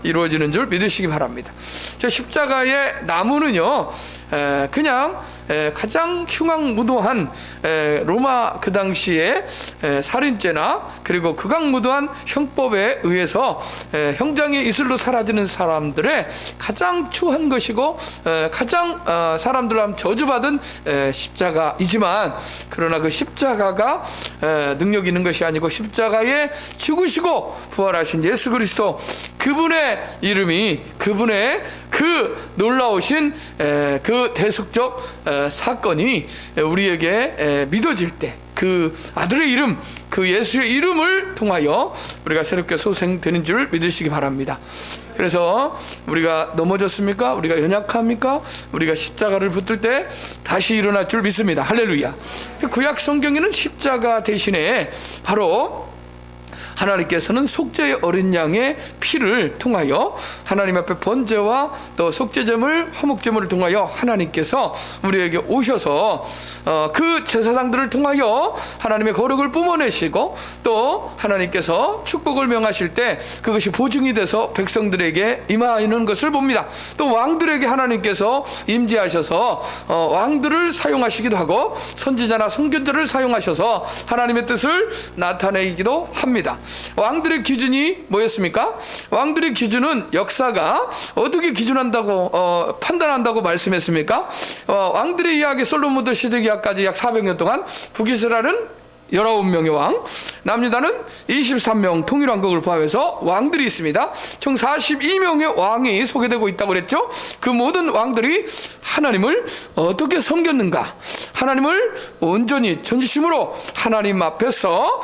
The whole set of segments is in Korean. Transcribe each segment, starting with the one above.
이루어지는 줄 믿으시기 바랍니다. 저 십자가의 나무는요, 그냥 가장 흉악무도한 로마 그 당시에 살인죄나 그리고 극악무도한 형법에 의해서 형장의 이슬로 사라지는 사람들의 가장 추한 것이고 가장 사람들로 하면 저주받은 십자가이지만, 그러나 그 십자가가 능력 있는 것이 아니고 십자가에 죽으시고 부활하신 예수 그리스도, 그분의 이름이, 그분의 그 놀라우신 그 대속적 사건이 우리에게 믿어질 때, 그 아들의 이름, 그 예수의 이름을 통하여 우리가 새롭게 소생되는 줄 믿으시기 바랍니다. 그래서 우리가 넘어졌습니까? 우리가 연약합니까? 우리가 십자가를 붙들 때 다시 일어날 줄 믿습니다. 할렐루야. 구약 성경에는 십자가 대신에 바로 하나님께서는 속죄의 어린 양의 피를 통하여 하나님 앞에 번제와 또 속죄제물, 화목제물을 통하여 하나님께서 우리에게 오셔서 그 제사장들을 통하여 하나님의 거룩을 뿜어내시고, 또 하나님께서 축복을 명하실 때 그것이 보증이 돼서 백성들에게 임하는 것을 봅니다. 또 왕들에게 하나님께서 임재하셔서 왕들을 사용하시기도 하고 선지자나 선견자를 사용하셔서 하나님의 뜻을 나타내기도 합니다. 왕들의 기준이 뭐였습니까? 왕들의 기준은 역사가 어떻게 기준한다고 판단한다고 말씀했습니까? 왕들의 이야기, 솔로몬부터 시드기야까지 약 400년 동안 북이스라엘은 19명의 왕, 남유다는 23명 통일왕국을 포함해서 왕들이 있습니다. 총 42명의 왕이 소개되고 있다고 그랬죠. 그 모든 왕들이 하나님을 어떻게 섬겼는가, 하나님을 온전히 전지심으로 하나님 앞에서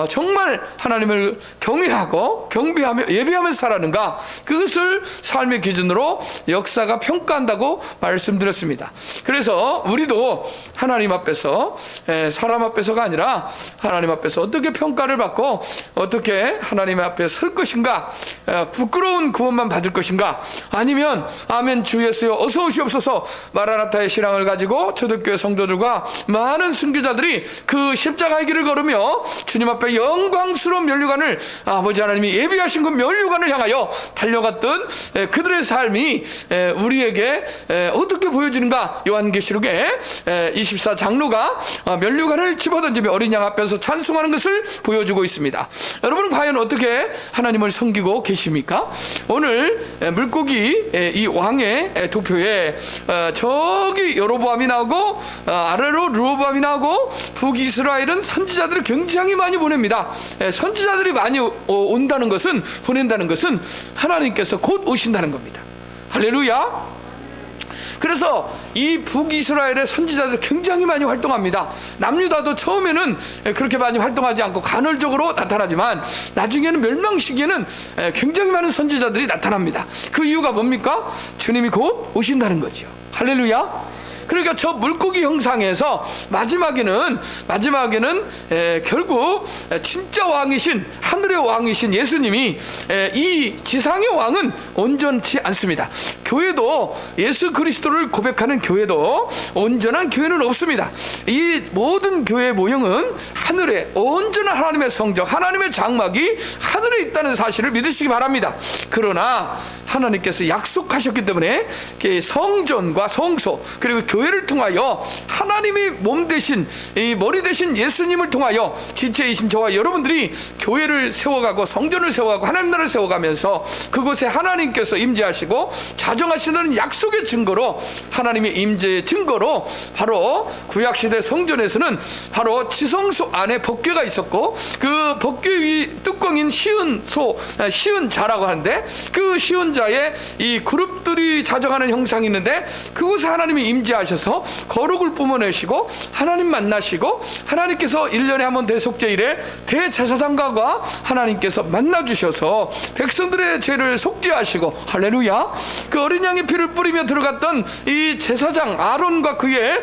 정말 하나님을 경외하고 경배하며 예배하면서 살았는가, 그것을 삶의 기준으로 역사가 평가한다고 말씀드렸습니다. 그래서 우리도 하나님 앞에서 사람 앞에서가 아니라 하나님 앞에서 어떻게 평가를 받고 어떻게 하나님 앞에 설 것인가, 부끄러운 구원만 받을 것인가, 아니면 아멘 주 예수여 어서 오시옵소서 마라나타의 신앙을 가지고 초대교회 성도들과 많은 순교자들이 그 십자가의 길을 걸으며 주님 앞에 영광스러운 면류관을, 아버지 하나님이 예비하신 그 면류관을 향하여 달려갔던 그들의 삶이 우리에게 어떻게 보여지는가. 요한계시록에 24장로가 면류관을 집어던지며 어린 양 앞에서 찬송하는 것을 보여주고 있습니다. 여러분은 과연 어떻게 하나님을 섬기고 계십니까? 오늘 물고기 이 왕의 도표에 저기 여로보암이 나오고 아래로 르호보암이 나오고 북이스라엘은 선지자들을 굉장히 많이 보냅니다. 선지자들이 많이 온다는 것은, 보낸다는 것은 하나님께서 곧 오신다는 겁니다. 할렐루야. 그래서 이 북이스라엘의 선지자들이 굉장히 많이 활동합니다. 남유다도 처음에는 그렇게 많이 활동하지 않고 간헐적으로 나타나지만 나중에는 멸망 시기에는 굉장히 많은 선지자들이 나타납니다. 그 이유가 뭡니까? 주님이 곧 오신다는 거죠. 할렐루야. 그러니까 저 물고기 형상에서 마지막에는 결국 진짜 왕이신, 하늘의 왕이신 예수님이, 이 지상의 왕은 온전치 않습니다. 교회도, 예수 그리스도를 고백하는 교회도 온전한 교회는 없습니다. 이 모든 교회의 모형은 하늘에 온전한 하나님의 성적, 하나님의 장막이 하늘에 있다는 사실을 믿으시기 바랍니다. 그러나 하나님께서 약속하셨기 때문에 성전과 성소, 그리고 교회를 통하여 하나님이 몸 대신, 이 머리 대신 예수님을 통하여 지체이신 저와 여러분들이 교회를 세워가고 성전을 세워가고 하나님 나라를 세워가면서 그곳에 하나님께서 임재하시고 자정하시는 약속의 증거로, 하나님의 임재의 증거로, 바로 구약시대 성전에서는 바로 지성소 안에 법궤가 있었고, 그 법궤 위 뚜껑인 시은 자라고 하는데, 그 시은 자에 이 그룹들이 자정하는 형상이 있는데, 그곳에 하나님이 임재하셔서 거룩을 뿜어내시고 하나님 만나시고, 하나님께서 1년에 한 번 대속제일에 대제사장과 하나님께서 만나주셔서 백성들의 죄를 속죄하시고, 할렐루야. 그 어린 양의 피를 뿌리며 들어갔던 이 제사장 아론과 그의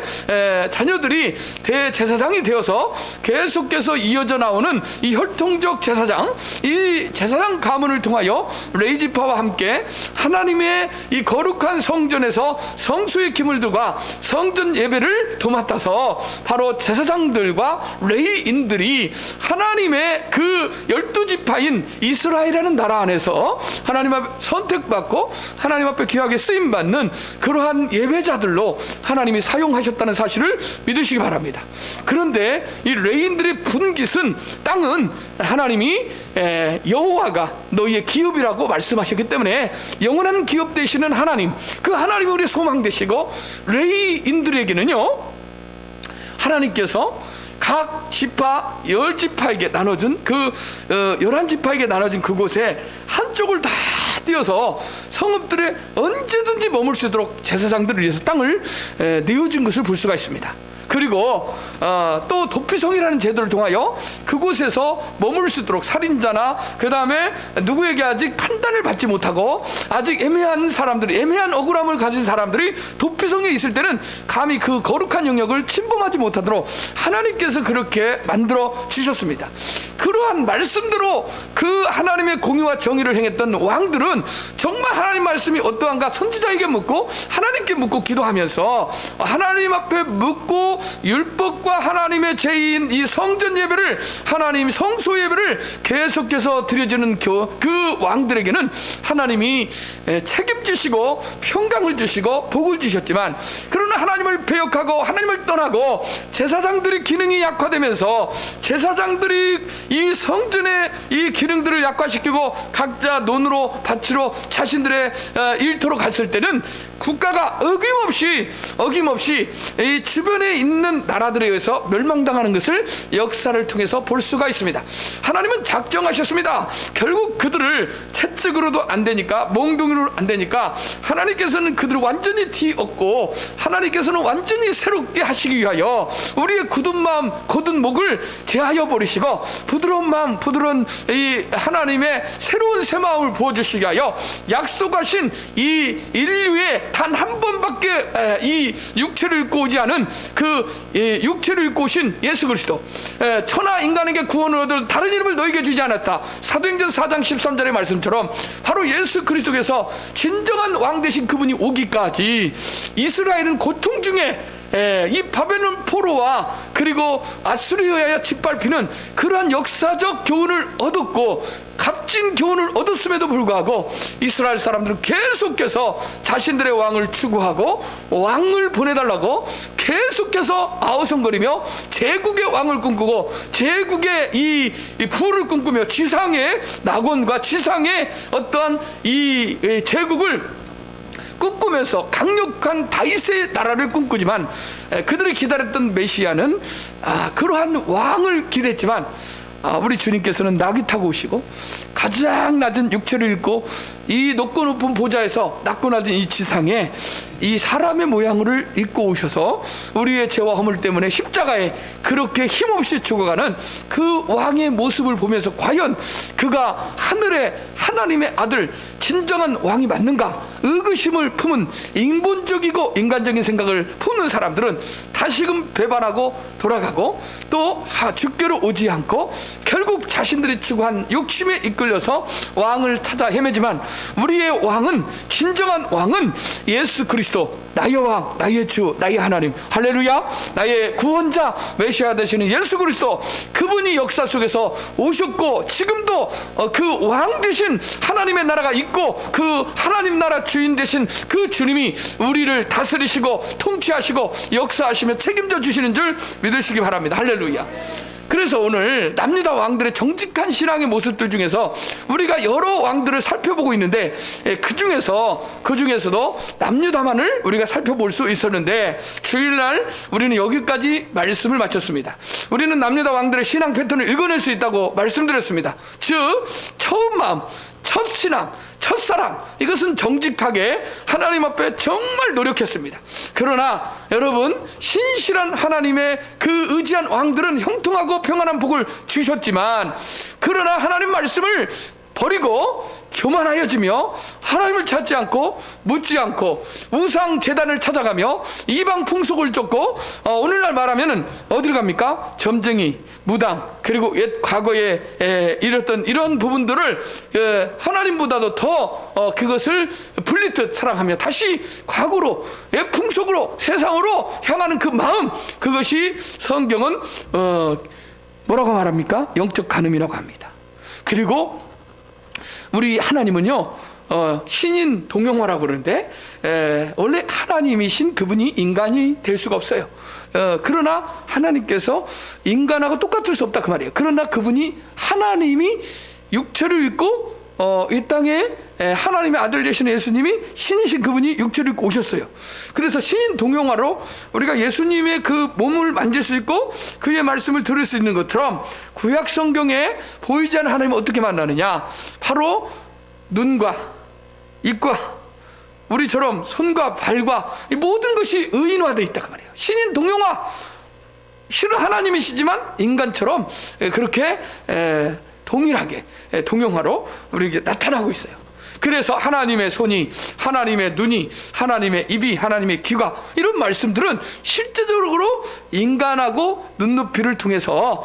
자녀들이 대제사장이 되어서 계속해서 이어져 나오는 이 혈통적 제사장, 이 제사장 가문을 통하여 레위지파와 함께 하나님의 이 거룩한 성전에서 성수의 기물들과 성전 예배를 도맡아서 바로 제사장들과 레위인들이 하나님의 그 12지파인 이스라엘이라는 나라 안에서 하나님 앞에 선택받고 하나님 앞에 귀하게 쓰임받는 그러한 예배자들로 하나님이 사용하셨다는 사실을 믿으시기 바랍니다. 그런데 이 레위인들의 분깃은 땅은 하나님이 여호와가 너희의 기업이라고 말씀하셨기 때문에 영원한 기업 되시는 하나님, 그 하나님이 우리의 소망 되시고, 레위인들에게는요 하나님께서 각 지파 10지파에게 나눠준 그 11지파에게 나눠진 그곳에 한쪽을 다 띄어서 성읍들에 언제든지 머물 수 있도록 제사장들을 위해서 땅을 내어준 것을 볼 수가 있습니다. 그리고 또 도피성이라는 제도를 통하여 그곳에서 머물 수 있도록 살인자나 그 다음에 누구에게 아직 판단을 받지 못하고 아직 애매한 사람들이, 애매한 억울함을 가진 사람들이 도피성에 있을 때는 감히 그 거룩한 영역을 침범하지 못하도록 하나님께서 그렇게 만들어 주셨습니다. 그러한 말씀대로 그 하나님의 공의와 정의를 행했던 왕들은 정말 하나님 말씀이 어떠한가 선지자에게 묻고 하나님께 묻고 기도하면서 하나님 앞에 묻고 율법과 하나님의 제의인 이 성전 예배를, 하나님 성소 예배를 계속해서 드려지는 그 왕들에게는 하나님이 책임지시고 평강을 주시고 복을 주셨지만, 그러나 하나님을 배역하고 하나님을 떠나고 제사장들의 기능이 약화되면서 제사장들이 이 성전의 이 기능들을 약화시키고 각자 논으로 밭으로 자신들의 일터로 갔을 때는 국가가 어김없이 이 주변에 있는 나라들에 의해서 멸망당하는 것을 역사를 통해서 볼 수가 있습니다. 하나님은 작정하셨습니다. 결국 그들을 채찍으로도 안 되니까, 몽둥이로 안 되니까 하나님께서는 그들을 완전히 뒤엎고 하나님께서는 완전히 새롭게 하시기 위하여 우리의 굳은 마음, 곧은 목을 제하여 버리시고 부드러운 마음, 부드러운 이 하나님의 새로운 새 마음을 부어주시기 위하여 약속하신 이 인류의 단 한 번밖에 이 육체를 입고 오지 않은 그 육체를 입고 오신 예수 그리스도, 천하 인간에게 구원을 얻을 다른 이름을 너에게 주지 않았다. 사도행전 4장 13절의 말씀처럼 바로 예수 그리스도께서 진정한 왕 되신 그분이 오기까지 이스라엘은 고통 중에 이 바벨론 포로와 그리고 아수리아에 짓밟히는 그러한 역사적 교훈을 얻었고 값진 교훈을 얻었음에도 불구하고 이스라엘 사람들은 계속해서 자신들의 왕을 추구하고 왕을 보내달라고 계속해서 아우성거리며 제국의 왕을 꿈꾸고 제국의 이 부를 꿈꾸며 지상의 낙원과 지상의 어떠한 이 제국을 꿈꾸면서 강력한 다윗의 나라를 꿈꾸지만, 그들이 기다렸던 메시아는 그러한 왕을 기대했지만 우리 주님께서는 나귀 타고 오시고 가장 낮은 육체를 입고 이 높고 높은 보좌에서 낮고 낮은 이 지상에 이 사람의 모양을 입고 오셔서 우리의 죄와 허물 때문에 십자가에 그렇게 힘없이 죽어가는 그 왕의 모습을 보면서 과연 그가 하늘의 하나님의 아들 진정한 왕이 맞는가 의구심을 품은 인본적이고 인간적인 생각을 품는 사람들은 다시금 배반하고 돌아가고 또 주께로 오지 않고 결국 자신들이 추구한 욕심에 이끌려서 왕을 찾아 헤매지만, 우리의 왕은, 진정한 왕은 예수 그리스도, 나의 왕, 나의 주, 나의 하나님, 할렐루야, 나의 구원자 메시아 되시는 예수 그리스도, 그분이 역사 속에서 오셨고 지금도 그 왕 되신 하나님의 나라가 있고 그 하나님 나라 주인 되신 그 주님이 우리를 다스리시고 통치하시고 역사하시며 책임져 주시는 줄 믿으시기 바랍니다. 할렐루야. 그래서 오늘 남유다 왕들의 정직한 신앙의 모습들 중에서 우리가 여러 왕들을 살펴보고 있는데 그 중에서도 남유다만을 우리가 살펴볼 수 있었는데, 주일날 우리는 여기까지 말씀을 마쳤습니다. 우리는 남유다 왕들의 신앙 패턴을 읽어낼 수 있다고 말씀드렸습니다. 즉 처음 마음, 첫 신앙, 첫사랑, 이것은 정직하게 하나님 앞에 정말 노력했습니다. 그러나 여러분, 신실한 하나님의 그 의지한 왕들은 형통하고 평안한 복을 주셨지만, 그러나 하나님 말씀을 버리고 교만하여지며 하나님을 찾지 않고 묻지 않고 우상 제단을 찾아가며 이방 풍속을 쫓고 오늘날 말하면은 어디를 갑니까? 점쟁이, 무당, 그리고 옛 과거에 이랬던 이런 부분들을 하나님보다도 더 그것을 불리듯 사랑하며 다시 과거로 옛 풍속으로 세상으로 향하는 그 마음, 그것이 성경은 뭐라고 말합니까? 영적 간음이라고 합니다. 그리고 우리 하나님은요, 신인 동영화라고 그러는데, 원래 하나님이신 그분이 인간이 될 수가 없어요. 그러나 하나님께서 인간하고 똑같을 수 없다 그 말이에요. 그러나 그분이 하나님이 육체를 입고 이 땅에 하나님의 아들 되신 예수님이 신이신 그분이 육체를 입고 오셨어요. 그래서 신인 동영화로 우리가 예수님의 그 몸을 만질 수 있고 그의 말씀을 들을 수 있는 것처럼 구약 성경에 보이지 않는 하나님을 어떻게 만나느냐, 바로 눈과 입과 우리처럼 손과 발과 이 모든 것이 의인화되어 있다 그 말이에요. 신인 동영화, 실은 하나님이시지만 인간처럼 그렇게 동일하게 동영화로 우리에게 나타나고 있어요. 그래서 하나님의 손이, 하나님의 눈이, 하나님의 입이, 하나님의 귀가, 이런 말씀들은 실제적으로 인간하고 눈높이를 통해서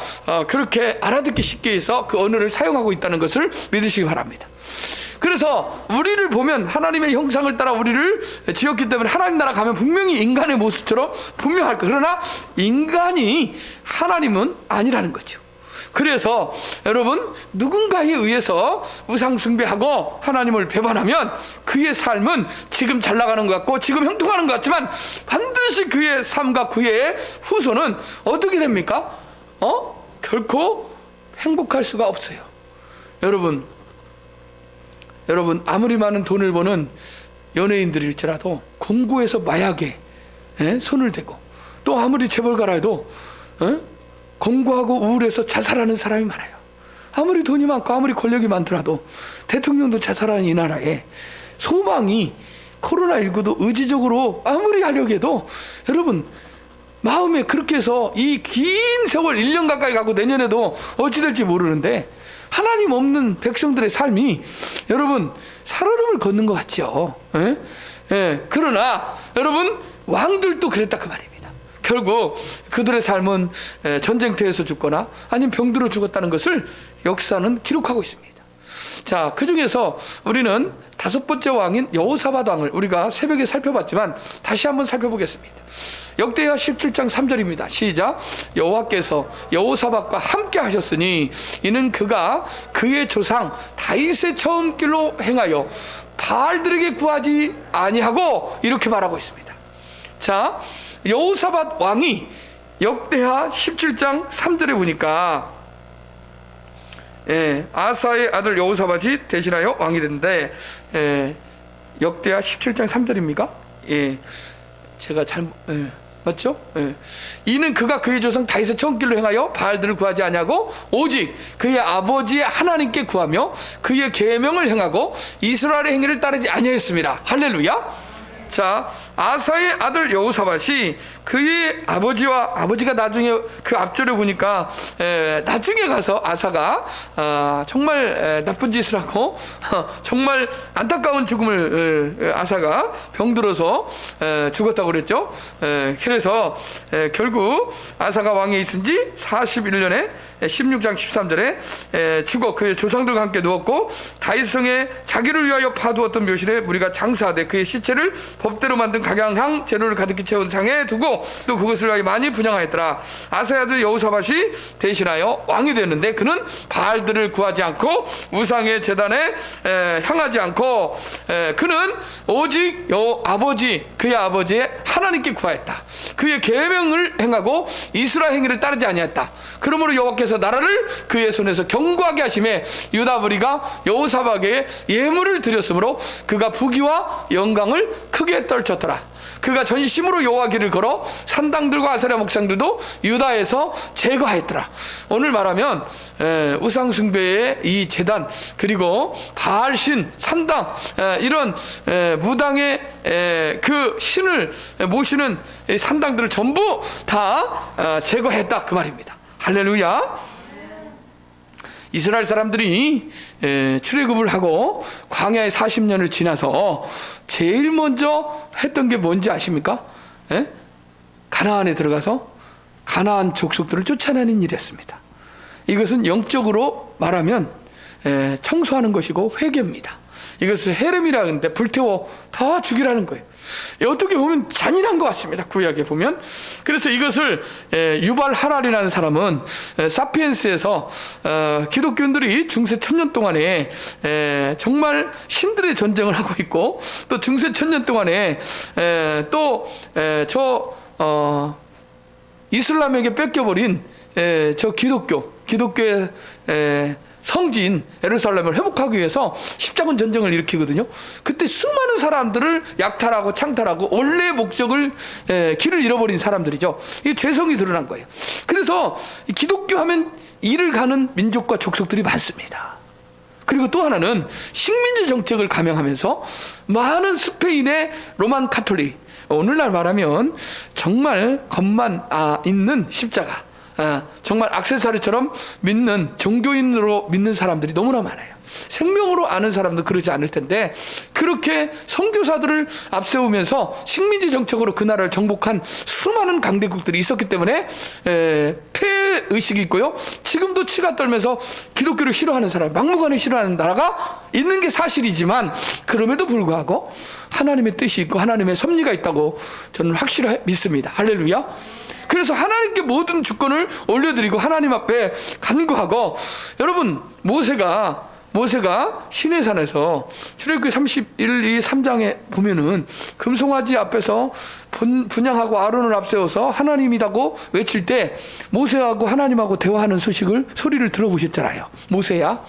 그렇게 알아듣기 쉽게 해서 그 언어를 사용하고 있다는 것을 믿으시기 바랍니다. 그래서 우리를 보면 하나님의 형상을 따라 우리를 지었기 때문에 하나님 나라 가면 분명히 인간의 모습처럼 분명할 거예요. 그러나 인간이 하나님은 아니라는 거죠. 그래서 여러분, 누군가에 의해서 우상 숭배하고 하나님을 배반하면 그의 삶은 지금 잘 나가는 것 같고 지금 형통하는 것 같지만 반드시 그의 삶과 그의 후손은 어떻게 됩니까? 결코 행복할 수가 없어요. 여러분 아무리 많은 돈을 버는 연예인들일지라도 공구에서 마약에 손을 대고, 또 아무리 재벌가라 해도 공고하고 우울해서 자살하는 사람이 많아요. 아무리 돈이 많고 아무리 권력이 많더라도 대통령도 자살하는 이 나라에 소망이, 코로나19도 의지적으로 아무리 하려고 해도 여러분 마음에 그렇게 해서 이 긴 세월 1년 가까이 가고 내년에도 어찌 될지 모르는데 하나님 없는 백성들의 삶이 여러분 살얼음을 걷는 것 같죠. 그러나 여러분 왕들도 그랬다 그 말입니다. 결국 그들의 삶은 전쟁터에서 죽거나 아니면 병들어 죽었다는 것을 역사는 기록하고 있습니다. 자, 그 중에서 우리는 5번째 왕인 여호사밧 왕을 우리가 새벽에 살펴봤지만 다시 한번 살펴보겠습니다. 역대하 17장 3절입니다. 시작. 여호와께서 여호사밧과 함께 하셨으니 이는 그가 그의 조상 다윗의 처음 길로 행하여 바알들에게 구하지 아니하고, 이렇게 말하고 있습니다. 자, 여호사밧 왕이 역대하 17장 3절에 보니까 아사의 아들 여호사밧이 대신하여 왕이 됐는데, 역대하 17장 3절입니까? 제가 맞죠? 이는 그가 그의 조상 다윗의 처음 길로 행하여 바알들을 구하지 아니하고 오직 그의 아버지의 하나님께 구하며 그의 계명을 행하고 이스라엘의 행위를 따르지 아니하였습니다. 할렐루야. 자, 아사의 아들 여호사밧이 그의 아버지가 나중에 그 앞절에 보니까 나중에 가서 아사가 정말 나쁜 짓을 하고 정말 안타까운 죽음을 아사가 병들어서 죽었다고 그랬죠. 그래서 결국 아사가 왕에 있은 지 41년에 16장 13절에 죽어 그의 조상들과 함께 누웠고 다윗성에 자기를 위하여 파두었던 묘실에 무리가 장사하되 그의 시체를 법대로 만든 각양향 재료를 가득히 채운 상에 두고 또 그것을 위하여 많이 분향하였더라. 아사의 아들 여호사밧이 대신하여 왕이 되었는데 그는 바알들을 구하지 않고 우상의 제단에 향하지 않고 그는 오직 그의 아버지의 하나님께 구하였다. 그의 계명을 행하고 이스라엘 행위를 따르지 아니했다. 그러므로 여호와께서 나라를 그의 손에서 견고하게 하심에 유다 무리가 여호사밧에게 예물을 드렸으므로 그가 부귀와 영광을 크게 떨쳤더라. 그가 전심으로 여호와 길을 걸어 산당들과 아세라 목상들도 유다에서 제거하였더라. 오늘 말하면 우상 숭배의 이 제단, 그리고 바알신, 산당, 이런 무당의 그 신을 모시는 산당들을 전부 다 제거했다 그 말입니다. 할렐루야. 이스라엘 사람들이 출애굽을 하고 광야에 40년을 지나서 제일 먼저 했던 게 뭔지 아십니까? 가나안에 들어가서 가나안 족속들을 쫓아내는 일이었습니다. 이것은 영적으로 말하면 청소하는 것이고 회개입니다. 이것을 헤름이라 하는데 불태워 다 죽이라는 거예요. 어떻게 보면 잔인한 것 같습니다. 구약에 보면. 그래서 이것을 유발 하랄이라는 사람은 사피엔스에서 기독교인들이 중세 1000년 동안에 정말 신들의 전쟁을 하고 있고, 또 중세 1000년 동안에 또 이슬람에게 뺏겨버린 저 기독교의 성지인 예루살렘을 회복하기 위해서 십자군 전쟁을 일으키거든요. 그때 수많은 사람들을 약탈하고 창탈하고 원래의 목적을 길을 잃어버린 사람들이죠. 이게 죄성이 드러난 거예요. 그래서 기독교 하면 이를 가는 민족과 족속들이 많습니다. 그리고 또 하나는 식민지 정책을 감행하면서 많은 스페인의 로만 카톨릭, 오늘날 말하면 정말 겉만 있는 십자가, 정말 액세서리처럼 믿는, 종교인으로 믿는 사람들이 너무나 많아요. 생명으로 아는 사람도 그러지 않을 텐데, 그렇게 선교사들을 앞세우면서 식민지 정책으로 그 나라를 정복한 수많은 강대국들이 있었기 때문에 폐의식이 있고요. 지금도 치가 떨면서 기독교를 싫어하는 사람, 막무가내 싫어하는 나라가 있는 게 사실이지만, 그럼에도 불구하고 하나님의 뜻이 있고 하나님의 섭리가 있다고 저는 확실히 믿습니다. 할렐루야. 그래서 하나님께 모든 주권을 올려드리고 하나님 앞에 간구하고, 여러분, 모세가 시내산에서 출애굽기 31, 2, 3장에 보면은 금송아지 앞에서 분향하고 아론을 앞세워서 하나님이라고 외칠 때 모세하고 하나님하고 대화하는 소리를 들어보셨잖아요. 모세야,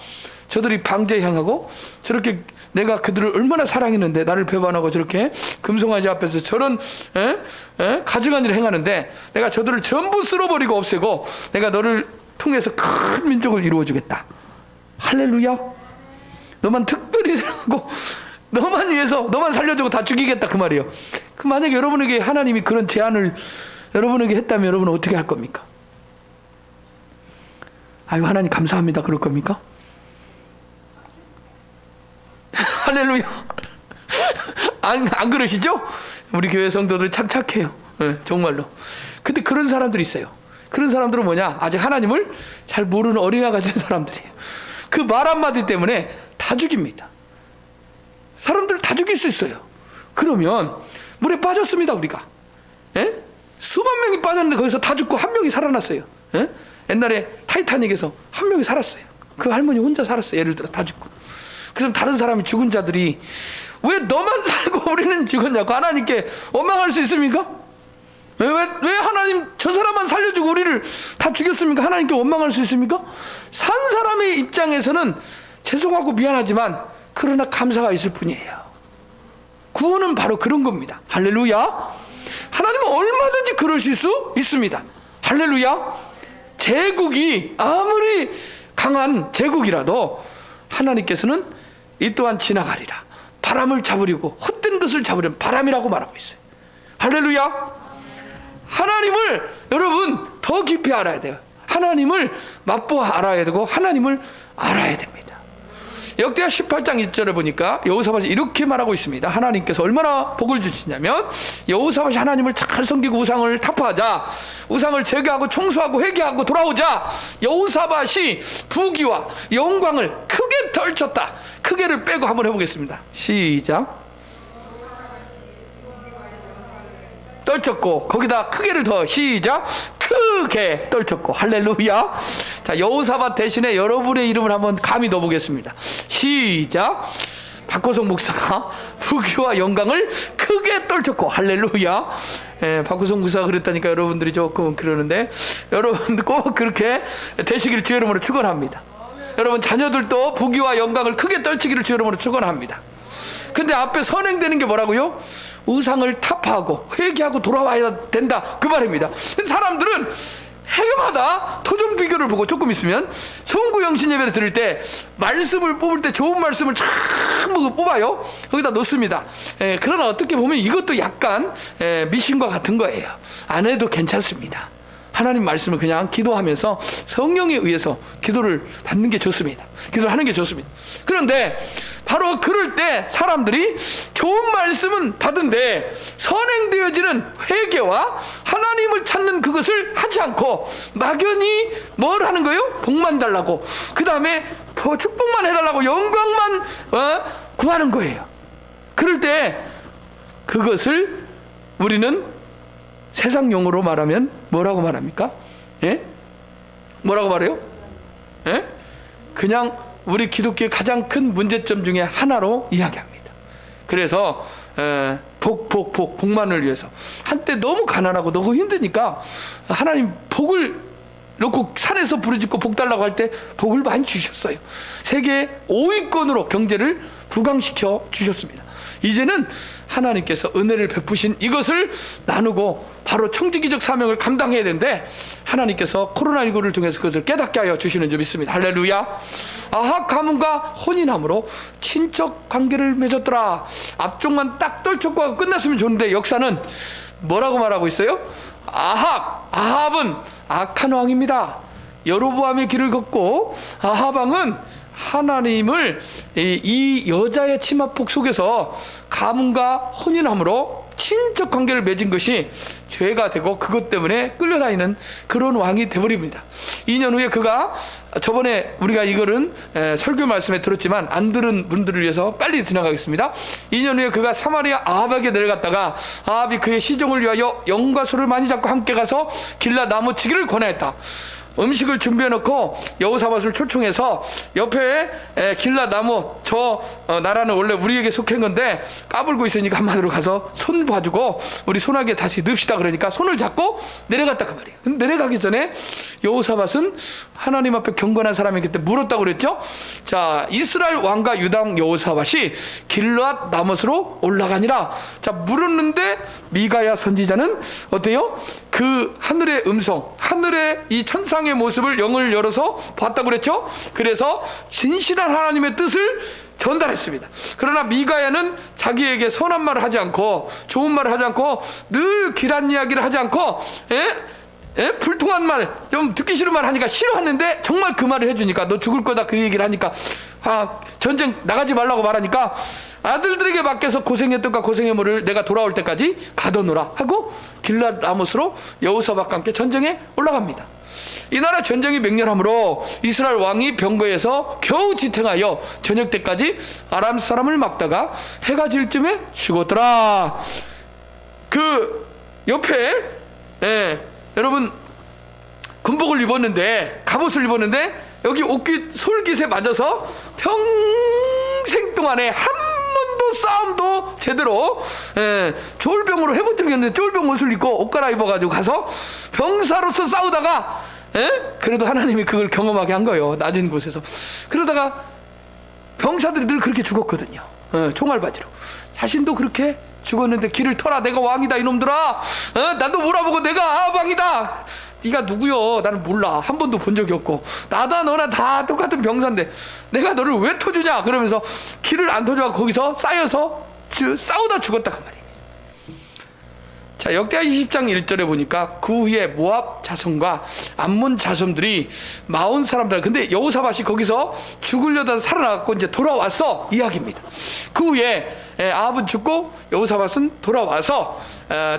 저들이 방제 향하고 저렇게 내가 그들을 얼마나 사랑했는데 나를 배반하고 저렇게 금송아지 앞에서 저런 가증한 일을 행하는데 내가 저들을 전부 쓸어버리고 없애고 내가 너를 통해서 큰 민족을 이루어주겠다. 할렐루야. 너만 특별히 사랑하고 너만 위해서 너만 살려주고 다 죽이겠다, 그 말이에요. 그 만약에 여러분에게 하나님이 그런 제안을 여러분에게 했다면 여러분은 어떻게 할 겁니까? 아유, 하나님 감사합니다 그럴 겁니까? 할렐루야. 안 그러시죠? 우리 교회 성도들 참 착해요. 정말로. 근데 그런 사람들이 있어요. 그런 사람들은 뭐냐? 아직 하나님을 잘 모르는 어린아 같은 사람들이에요. 그 말 한마디 때문에 다 죽입니다. 사람들 다 죽일 수 있어요. 그러면 물에 빠졌습니다, 우리가. 수만 명이 빠졌는데 거기서 다 죽고 한 명이 살아났어요. 옛날에 타이타닉에서 한 명이 살았어요. 그 할머니 혼자 살았어요. 예를 들어 다 죽고. 그럼 다른 사람이 죽은 자들이 왜 너만 살고 우리는 죽었냐고 하나님께 원망할 수 있습니까? 왜 하나님 저 사람만 살려주고 우리를 다 죽였습니까? 하나님께 원망할 수 있습니까? 산 사람의 입장에서는 죄송하고 미안하지만 그러나 감사가 있을 뿐이에요. 구원은 바로 그런 겁니다. 할렐루야. 하나님은 얼마든지 그러실 수 있습니다. 할렐루야. 제국이 아무리 강한 제국이라도 하나님께서는 이 또한 지나가리라. 바람을 잡으려고 헛된 것을 잡으려면 바람이라고 말하고 있어요. 할렐루야. 하나님을 여러분 더 깊이 알아야 돼요. 하나님을 맛보아 알아야 되고 하나님을 알아야 됩니다. 역대하 18장 1절에 보니까 여호사밧이 이렇게 말하고 있습니다. 하나님께서 얼마나 복을 주시냐면, 여호사밧이 하나님을 잘 섬기고 우상을 타파하자, 우상을 제거하고 청소하고 회개하고 돌아오자, 여호사밧이 부귀와 영광을 크게 떨쳤다. 크게를 빼고 한번 해보겠습니다. 시작. 떨쳤고 거기다 크게를 더, 시작. 크게 떨쳤고. 할렐루야. 자, 여호사밧 대신에 여러분의 이름을 한번 감히 넣어보겠습니다. 시작. 박호성 목사가 부귀와 영광을 크게 떨쳤고. 할렐루야. 박호성 목사가 그랬다니까 여러분들이 조금 그러는데, 여러분들 꼭 그렇게 되시기를 주의 이름으로 축원합니다. 여러분 자녀들도 부귀와 영광을 크게 떨치기를 주의 이름으로 축원합니다. 근데 앞에 선행되는 게 뭐라고요? 우상을 타파하고 회개하고 돌아와야 된다, 그 말입니다. 사람들은 해마다 토종 비교를 보고 조금 있으면 성구영신 예배를 드릴 때 말씀을 뽑을 때 좋은 말씀을 전부 뽑아요. 거기다 놓습니다. 그러나 어떻게 보면 이것도 약간 미신과 같은 거예요. 안 해도 괜찮습니다. 하나님 말씀을 그냥 기도하면서 성령에 의해서 기도를 받는 게 좋습니다. 기도를 하는 게 좋습니다. 그런데 바로 그럴 때 사람들이 좋은 말씀은 받은데 선행되어지는 회개와 하나님을 찾는 그것을 하지 않고 막연히 뭘 하는 거예요? 복만 달라고, 그 다음에 더 축복만 해달라고, 영광만 구하는 거예요. 그럴 때 그것을 우리는 세상 용어로 말하면 뭐라고 말합니까? 예? 뭐라고 말해요? 예? 그냥 우리 기독교의 가장 큰 문제점 중에 하나로 이야기합니다. 그래서 복만을 위해서 한때 너무 가난하고 너무 힘드니까 하나님 복을 놓고 산에서 부르짖고 복 달라고 할 때 복을 많이 주셨어요. 세계 5위권으로 경제를 부강시켜 주셨습니다. 이제는 하나님께서 은혜를 베푸신 이것을 나누고 바로 청지기적 사명을 감당해야 되는데 하나님께서 코로나19를 통해서 그것을 깨닫게 하여 주시는 줄 믿습니다. 할렐루야. 아합 가문과 혼인함으로 친척 관계를 맺었더라. 앞쪽만 딱 떨쳐고 끝났으면 좋은데 역사는 뭐라고 말하고 있어요? 아합은 악한 왕입니다. 여로보암의 길을 걷고 아합 왕은 하나님을 이 여자의 치마폭 속에서 가문과 혼인함으로 친척 관계를 맺은 것이 죄가 되고 그것 때문에 끌려다니는 그런 왕이 되버립니다. 2년 후에 그가, 저번에 우리가 이거는 설교 말씀에 들었지만 안 들은 분들을 위해서 빨리 지나가겠습니다. 2년 후에 그가 사마리아 아합에게 내려갔다가 아합이 그의 시종을 위하여 영과 소를 많이 잡고 함께 가서 길라 나무치기를 권하였다. 음식을 준비해놓고 여호사밧을 초청해서 옆에 길라 나무, 저 나라는 원래 우리에게 속한 건데 까불고 있으니까 한마디로 가서 손 봐주고 우리 손아귀에 다시 넣읍시다. 그러니까 손을 잡고 내려갔다 그 말이에요. 근데 내려가기 전에 여호사밧은 하나님 앞에 경건한 사람이기 때문에 물었다고 그랬죠. 자, 이스라엘 왕과 유당 여호사밧이 길르앗 나못으로 올라가니라. 자, 물었는데 미가야 선지자는 어때요? 그 하늘의 음성, 하늘의 이 천상의 모습을 영을 열어서 봤다고 그랬죠. 그래서 진실한 하나님의 뜻을 전달했습니다. 그러나 미가야는 자기에게 선한 말을 하지 않고 좋은 말을 하지 않고 늘 길한 이야기를 하지 않고 불통한 말, 좀 듣기 싫은 말 하니까 싫어하는데 정말 그 말을 해주니까 너 죽을 거다 그 얘기를 하니까 전쟁 나가지 말라고 말하니까 아들들에게 맡겨서 고생했던가 고생의 물을 내가 돌아올 때까지 가둬놓으라 하고 길랏 라못으로 여호사밧과 함께 전쟁에 올라갑니다. 이 나라 전쟁이 맹렬하므로 이스라엘 왕이 병거에서 겨우 지탱하여 저녁 때까지 아람 사람을 막다가 해가 질 쯤에 죽었더라. 그 옆에 여러분 군복을 입었는데, 갑옷을 입었는데 여기 옷깃 솔깃에 맞아서 평생 동안에 한 번도 싸움도 제대로 쫄병으로 해본 적이 없는데 쫄병 옷을 입고 옷 갈아입어가지고 가서 병사로서 싸우다가 그래도 하나님이 그걸 경험하게 한 거예요. 낮은 곳에서. 그러다가 병사들이 늘 그렇게 죽었거든요. 총알바지로. 자신도 그렇게 죽었는데 길을 터라, 내가 왕이다 이놈들아. 나도 몰아보고 내가 왕이다. 네가 누구요? 나는 몰라. 한 번도 본 적이 없고 나다 너나 다 똑같은 병사인데 내가 너를 왜 터주냐? 그러면서 길을 안 터져서 거기서 쌓여서 싸우다 죽었다 그 말이에요. 자, 역대하 20장 1절에 보니까 그 후에 모압 자손과 암몬 자손들이 40사람들, 근데 여호사밧이 거기서 죽으려다 살아나갖고 이제 돌아왔어 이야기입니다. 그 후에 아합은 죽고 여호사밧은 돌아와서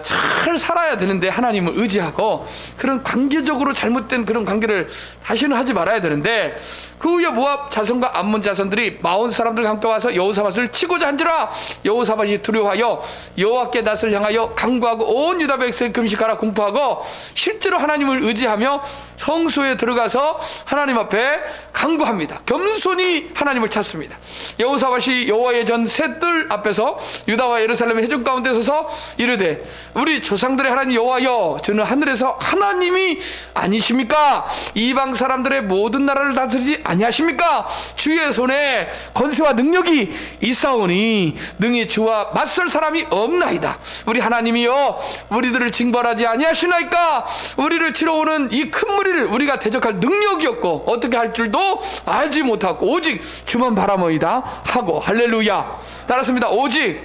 잘 살아야 되는데 하나님을 의지하고 그런 관계적으로 잘못된 그런 관계를 다시는 하지 말아야 되는데 그 후에 모압 자손과 암몬 자손들이 40사람들과 함께 와서 여호사밧을 치고자 한지라 여호사밧이 두려워하여 여호와께 낯을 향하여 간구하고 온 유다 백성이 금식하라 공포하고 실제로 하나님을 의지하며 성소에 들어가서 하나님 앞에 간구합니다. 겸손히 하나님을 찾습니다. 여호사밧이 여호와의 전 셋들 앞에서 유다와 예루살렘의 해적 가운데 서서 이르되 우리 조상들의 하나님 여호와여, 저는 하늘에서 하나님이 아니십니까? 이방 사람들의 모든 나라를 다스리지 아니하십니까? 주의 손에 권세와 능력이 있사오니 능히 주와 맞설 사람이 없나이다. 우리 하나님이여, 우리들을 징벌하지 아니하시나이까? 우리를 치러 오는 이 큰 무리를 우리가 대적할 능력이 없고 어떻게 할 줄도 알지 못하고 오직 주만 바라보이다 하고. 할렐루야. 따랐습니다. 오직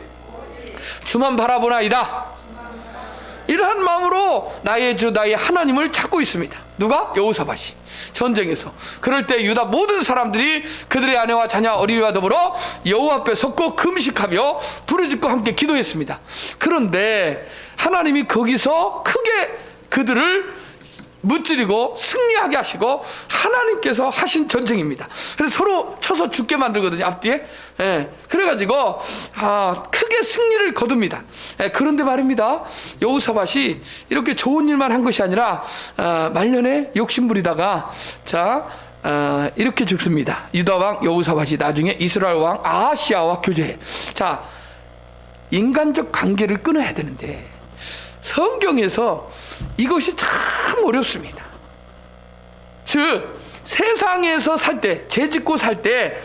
주만 바라보나이다. 이러한 마음으로 나의 주 나의 하나님을 찾고 있습니다. 누가? 여호사밧이 전쟁에서. 그럴 때 유다 모든 사람들이 그들의 아내와 자녀 어린이와 더불어 여호와 앞에 섰고 금식하며 부르짖고 함께 기도했습니다. 그런데 하나님이 거기서 크게 그들을 무찌르고 승리하게 하시고 하나님께서 하신 전쟁입니다. 그래서 서로 쳐서 죽게 만들거든요, 앞뒤에. 그래가지고 크게 승리를 거둡니다. 그런데 말입니다, 여호사밧이 이렇게 좋은 일만 한 것이 아니라 말년에 욕심부리다가 이렇게 죽습니다. 유다 왕 여호사밧이 나중에 이스라엘 왕 아하시아와 교제해. 자, 인간적 관계를 끊어야 되는데 성경에서 이것이 참 어렵습니다. 즉 세상에서 살 때, 죄짓고 살 때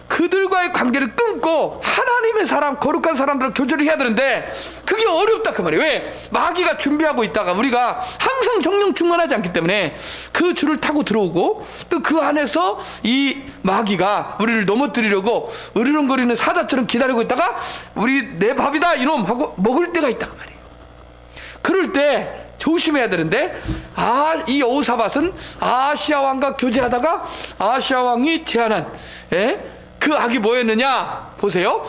그들과의 관계를 끊고 하나님의 사람, 거룩한 사람들과 교제를 해야 되는데 그게 어렵다 그 말이에요. 왜? 마귀가 준비하고 있다가 우리가 항상 성령 충만하지 않기 때문에 그 줄을 타고 들어오고 또 그 안에서 이 마귀가 우리를 넘어뜨리려고 으르렁거리는 사자처럼 기다리고 있다가 우리 내 밥이다 이놈 하고 먹을 때가 있다 그 말이에요. 그럴 때 조심해야 되는데 이 여호사밧은 아하시아 왕과 교제하다가 아하시아 왕이 제안한 그 악이 뭐였느냐 보세요.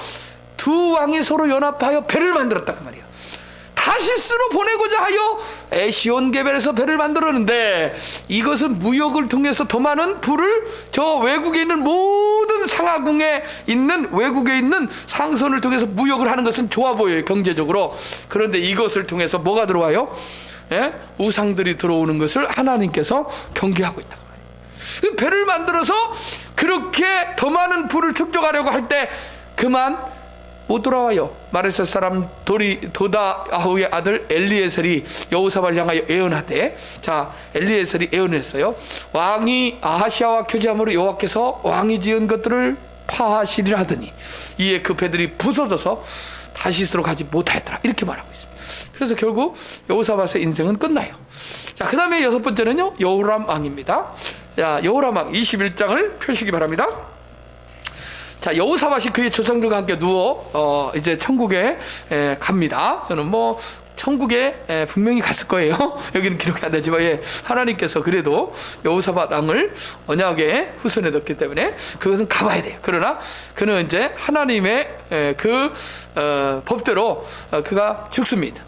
두 왕이 서로 연합하여 배를 만들었다 그 말이에요. 다시스로 보내고자 하여 에시온게벨에서 배를 만들었는데 이것은 무역을 통해서 더 많은 부를 저 외국에 있는 모든 상하궁에 있는 외국에 있는 상선을 통해서 무역을 하는 것은 좋아 보여요, 경제적으로. 그런데 이것을 통해서 뭐가 들어와요? 우상들이 들어오는 것을 하나님께서 경계하고 있다. 그 배를 만들어서 그렇게 더 많은 부를 축적하려고 할 때 그만 못 돌아와요. 마레셋 사람 도다아후의 아들 엘리에셀이 여호사밧을 향하여 예언하되, 자, 엘리에셀이 예언했어요. 왕이 아하시아와 교제함으로 여호와께서 왕이 지은 것들을 파하시리라 하더니 이에 그 배들이 부서져서 다시스로 가지 못하였더라, 이렇게 말하고 있습니다. 그래서 결국 여호사밧의 인생은 끝나요. 자, 그 다음에 여섯 번째는요, 여호람 왕입니다. 자, 여호람 왕 21장을 펴시기 바랍니다. 자, 여호사밧이 그의 조상들과 함께 누워 이제 천국에 갑니다. 저는 뭐 천국에 분명히 갔을 거예요. 여기는 기록이 안 되지만 하나님께서 그래도 여호사밧 왕을 언약의 후손에 넣기 때문에 그것은 가봐야 돼요. 그러나 그는 이제 하나님의 법대로 그가 죽습니다.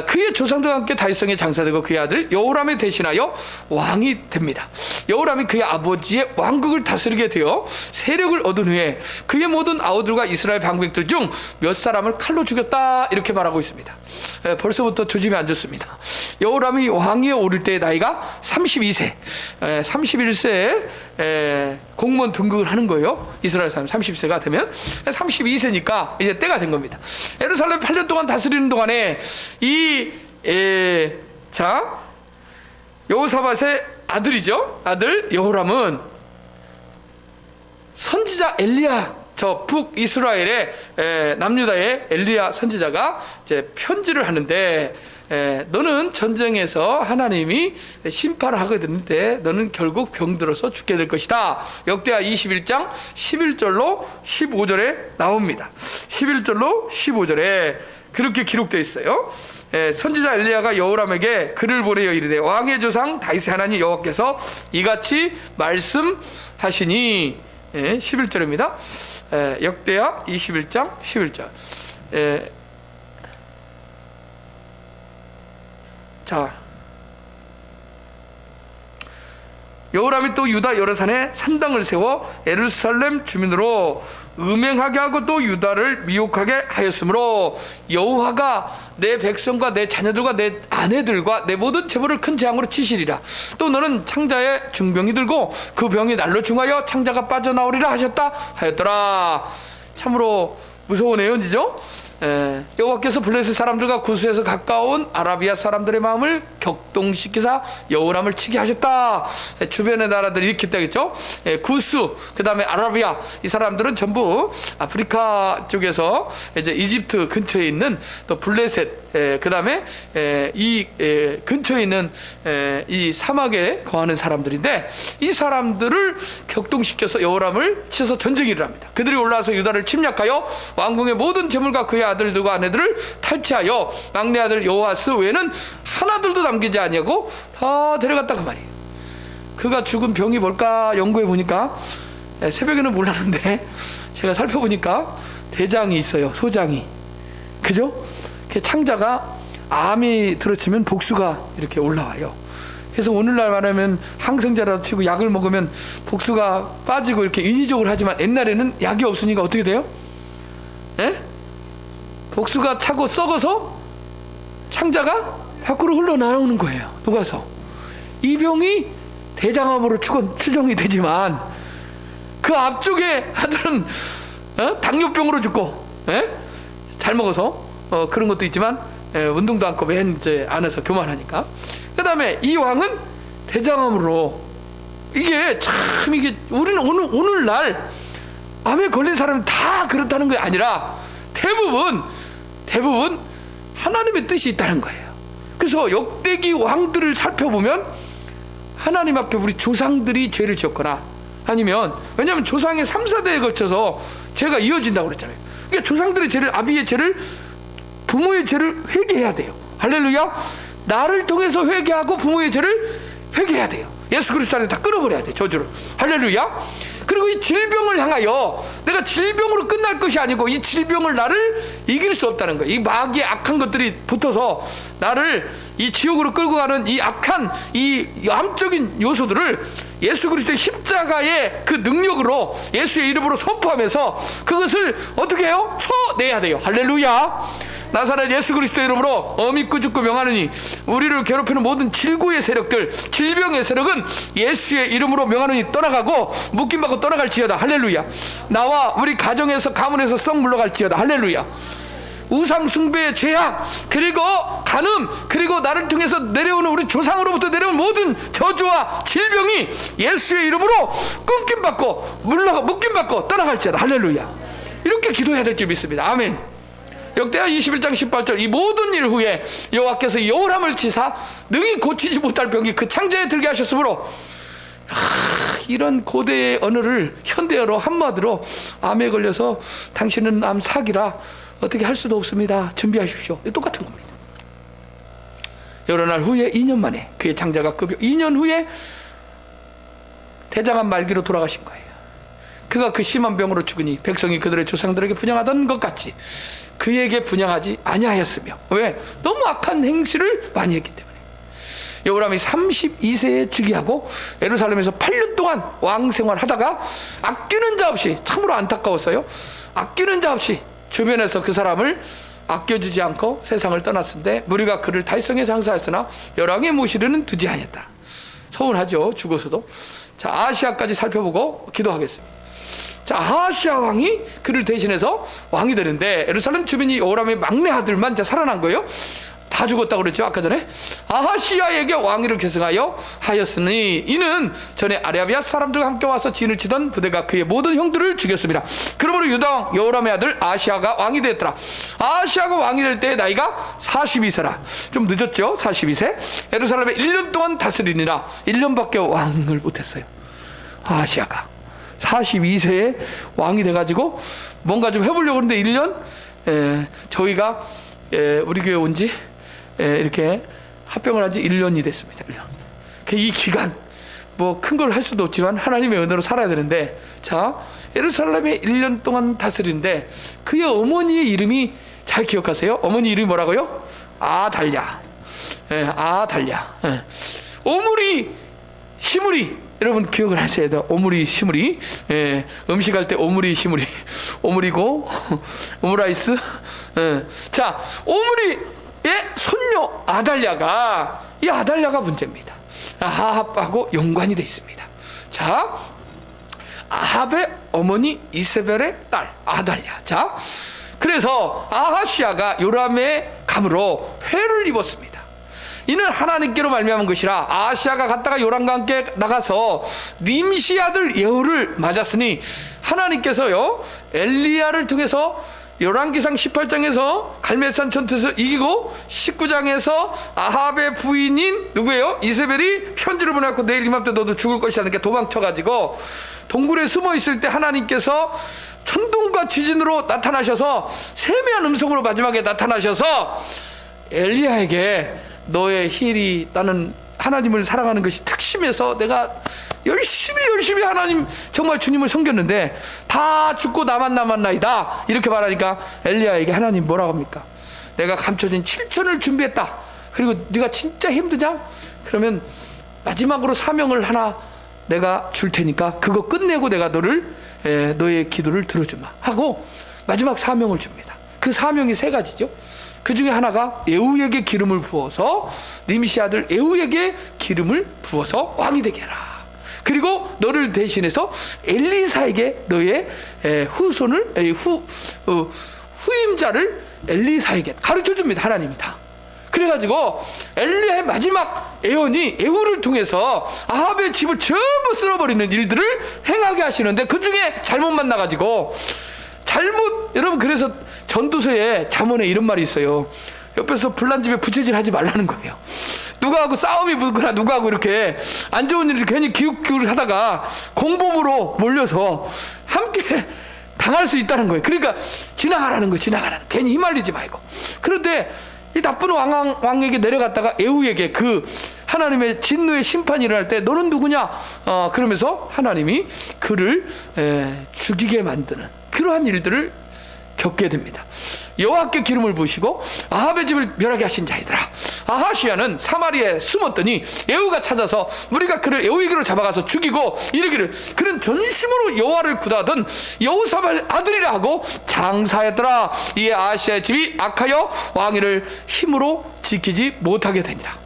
그의 조상들과 함께 다윗성에 장사되고 그의 아들 여호람에 대신하여 왕이 됩니다. 여호람이 그의 아버지의 왕국을 다스리게 되어 세력을 얻은 후에 그의 모든 아우들과 이스라엘 방백들 중 몇 사람을 칼로 죽였다, 이렇게 말하고 있습니다. 벌써부터 조짐이 안 좋습니다. 여호람이 왕위에 오를 때의 나이가 32세, 31세에 공무원 등극을 하는 거예요. 이스라엘 사람 30세가 되면 32세니까 이제 때가 된 겁니다. 예루살렘 8년 동안 다스리는 동안에 여호사밧의 아들이죠. 아들 여호람은 선지자 엘리야, 저 북이스라엘의 남유다의 엘리야 선지자가 이제 편지를 하는데, 너는 전쟁에서 하나님이 심판을 하게 되는데 너는 결국 병들어서 죽게 될 것이다. 역대하 21장 11절로 15절에 나옵니다. 11절로 15절에 그렇게 기록되어 있어요. 선지자 엘리야가 여호람에게 글을 보내어 이르되, 왕의 조상 다윗의 하나님 여호와께서 이같이 말씀하시니, 11절입니다. 역대하 21장 11절. 자, 여호람이 또 유다 여러 산에 산당을 세워 예루살렘 주민으로 음행하게 하고 또 유다를 미혹하게 하였으므로 여호와가 내 백성과 내 자녀들과 내 아내들과 내 모든 재물을 큰 재앙으로 치시리라. 또 너는 창자에 중병이 들고 그 병이 날로 중하여 창자가 빠져나오리라 하였더라. 참으로 무서운 예언이죠. 여호와께서 블레셋 사람들과 구스에서 가까운 아라비아 사람들의 마음을 격동시키사 여호람을 치게 하셨다. 주변의 나라들이 이렇게 되겠죠. 구스, 그 다음에 아라비아, 이 사람들은 전부 아프리카 쪽에서 이제 이집트 근처에 있는 또 블레셋, 그 다음에 이 근처에 있는 이 사막에 거하는 사람들인데, 이 사람들을 격동시켜서 여호람을 치서 전쟁을 합니다. 그들이 올라와서 유다를 침략하여 왕궁의 모든 재물과 그의 아들들과 아내들을 탈취하여 막내 아들 요아스 외에는 하나들도 남기지 아니하고 다 데려갔다 그 말이에요. 그가 죽은 병이 뭘까 연구해 보니까, 새벽에는 몰랐는데 제가 살펴보니까 대장이 있어요. 소장이. 그죠? 창자가 암이 들어치면 복수가 이렇게 올라와요. 그래서 오늘날 말하면 항생제라도 치고 약을 먹으면 복수가 빠지고 이렇게 인위적으로 하지만, 옛날에는 약이 없으니까 어떻게 돼요? 복수가 차고 썩어서 창자가 밖으로 흘러나오는 거예요. 녹아서. 이 병이 대장암으로 추정이 되지만, 그 앞쪽에 아들은 당뇨병으로 죽고, 잘 먹어서 그런 것도 있지만, 운동도 않고 맨 이제 안에서 교만하니까. 그 다음에 이 왕은 대장암으로. 이게 참, 이게 우리는 오늘날 암에 걸린 사람은 다 그렇다는 게 아니라 대부분 하나님의 뜻이 있다는 거예요. 그래서 역대기 왕들을 살펴보면 하나님 앞에 우리 조상들이 죄를 지었거나, 아니면, 왜냐하면 조상의 3, 4대에 걸쳐서 죄가 이어진다고 그랬잖아요. 그러니까 조상들의 죄를, 아비의 죄를, 부모의 죄를 회개해야 돼요. 할렐루야. 나를 통해서 회개하고 부모의 죄를 회개해야 돼요. 예수 그리스도 안에 다 끊어버려야 돼, 저주를. 할렐루야. 그리고 이 질병을 향하여, 내가 질병으로 끝날 것이 아니고 이 질병을 나를 이길 수 없다는 거예요. 이 마귀의 악한 것들이 붙어서 나를 이 지옥으로 끌고 가는 이 악한 이 암적인 요소들을 예수 그리스도의 십자가의 그 능력으로, 예수의 이름으로 선포하면서 그것을 어떻게 해요? 쳐내야 돼요. 할렐루야. 나사렛 예수 그리스도 이름으로 어미 꾸짖고 명하느니, 우리를 괴롭히는 모든 질구의 세력들, 질병의 세력은 예수의 이름으로 명하느니 떠나가고 묶임받고 떠나갈지어다. 할렐루야. 나와 우리 가정에서, 가문에서 썩 물러갈지어다. 할렐루야. 우상 숭배의 죄악, 그리고 간음, 그리고 나를 통해서 내려오는 우리 조상으로부터 내려온 모든 저주와 질병이 예수의 이름으로 끊김받고 묶임받고 떠나갈지어다. 할렐루야. 이렇게 기도해야 될 줄 믿습니다. 아멘. 역대하 21장 18절, 이 모든 일 후에 여호와께서 여호람을 치사 능히 고치지 못할 병이 그 창자에 들게 하셨으므로, 이런 고대의 언어를 현대어로 한마디로, 암에 걸려서 당신은 암 사기라 어떻게 할 수도 없습니다, 준비하십시오, 똑같은 겁니다. 여러 날 후에 2년 만에 그의 창자가 2년 후에 대장암 말기로 돌아가신 거예요. 그가 그 심한 병으로 죽으니 백성이 그들의 조상들에게 분향하던 것 같이 그에게 분향하지 아니하였으며. 왜? 너무 악한 행실을 많이 했기 때문에. 여호람이 32세에 즉위하고 예루살렘에서 8년 동안 왕 생활하다가 아끼는 자 없이, 참으로 안타까웠어요. 아끼는 자 없이 주변에서 그 사람을 아껴주지 않고 세상을 떠났는데, 무리가 그를 달성에 장사했으나 열왕의 모시르는 두지 아니했다. 서운하죠, 죽어서도. 자, 아하시야까지 살펴보고 기도하겠습니다. 자, 아하시야 왕이 그를 대신해서 왕이 되는데, 예루살렘 주민이 여호람의 막내 아들만 이제 살아난 거예요. 다 죽었다고 그랬죠, 아까 전에. 아하시야에게 왕위를 계승하여 하였으니, 이는 전에 아라비아 사람들과 함께 와서 진을 치던 부대가 그의 모든 형들을 죽였습니다. 그러므로 유다 왕 여호람의 아들 아하시야가 왕이 되었더라. 아하시야가 왕이 될 때 나이가 42세라. 좀 늦었죠, 42세. 예루살렘에 1년 동안 다스리니라. 1년밖에 왕을 못했어요, 아하시야가. 42세에 왕이 돼가지고 뭔가 좀 해보려고 하는데 1년, 저희가 우리 교회 온 지 이렇게 합병을 한 지 1년이 됐습니다. 1년. 이 기간 뭐 큰 걸 할 수도 없지만 하나님의 은혜로 살아야 되는데, 자, 예루살렘에 1년 동안 다스리는데 그의 어머니의 이름이 잘 기억하세요. 어머니 이름이 뭐라고요? 아달랴. 아달랴. 오므리 시므리. 여러분 기억을 하셔야 돼요. 오므리 시므리. 음식할 때 오므리 시므리. 오므리고 오므라이스. 자, 오므리의 손녀 아달랴가, 이 아달랴가 문제입니다. 아합하고 연관이 되어 있습니다. 자, 아합의 어머니 이세벨의 딸 아달랴. 자, 그래서 아하시야가 요람의 감으로 회를 입었습니다. 이는 하나님께로 말미암은 것이라. 아하시야가 갔다가 요람과 함께 나가서 님시 아들 예후를 맞았으니, 하나님께서요 엘리야를 통해서 열왕기상 18장에서 갈멜산 전투에서 이기고 19장에서 아합의 부인인 누구예요? 이세벨이 편지를 보내고 내일 이맘때 너도 죽을 것이라는 게 도망쳐가지고 동굴에 숨어 있을 때 하나님께서 천둥과 지진으로 나타나셔서 세미한 음성으로 마지막에 나타나셔서 엘리야에게 너의 힐이 나는 하나님을 사랑하는 것이 특심해서 내가 열심히 하나님 정말 주님을 섬겼는데 다 죽고 나만 남았나이다 이렇게 말하니까 엘리야에게 하나님 뭐라고 합니까? 내가 감춰진 7천을 준비했다. 그리고 네가 진짜 힘드냐? 그러면 마지막으로 사명을 하나 내가 줄 테니까 그거 끝내고 내가 너의 기도를 들어주마 하고 마지막 사명을 줍니다. 그 사명이 세 가지죠. 그 중에 하나가 에후에게 기름을 부어서 님시 아들 에후에게 기름을 부어서 왕이 되게 해라. 그리고 너를 대신해서 엘리사에게 너의 후손을 후임자를 엘리사에게 가르쳐 줍니다. 하나님이 다. 그래가지고 엘리야의 마지막 예언이 에후를 통해서 아합의 집을 전부 쓸어버리는 일들을 행하게 하시는데 그 중에 잘못만 나가지고 여러분 그래서 전도서에 잠언에 이런 말이 있어요. 옆에서 불난 집에 부채질 하지 말라는 거예요. 누가하고 싸움이 붙거나 누가하고 이렇게 안 좋은 일을 괜히 기웃기웃 하다가 공범으로 몰려서 함께 당할 수 있다는 거예요. 그러니까 지나가라는 거예요. 지나가라는 거예요. 괜히 휘말리지 말고. 그런데 이 나쁜 왕에게 내려갔다가 에후에게 그 하나님의 진노의 심판이 일어날 때 너는 누구냐? 그러면서 하나님이 그를 죽이게 만드는 그러한 일들을 겪게 됩니다. 여호와께 기름을 부으시고 아합의 집을 멸하게 하신 자이더라. 아하시야는 사마리아에 숨었더니 에후가 찾아서 무리가 그를 에후에게로 잡아가서 죽이고 이르기를 그는 전심으로 여호와를 구하던 여호사밧의 아들이라 하고 장사했더라. 이에 아하시야의 집이 악하여 왕위를 힘으로 지키지 못하게 되니라.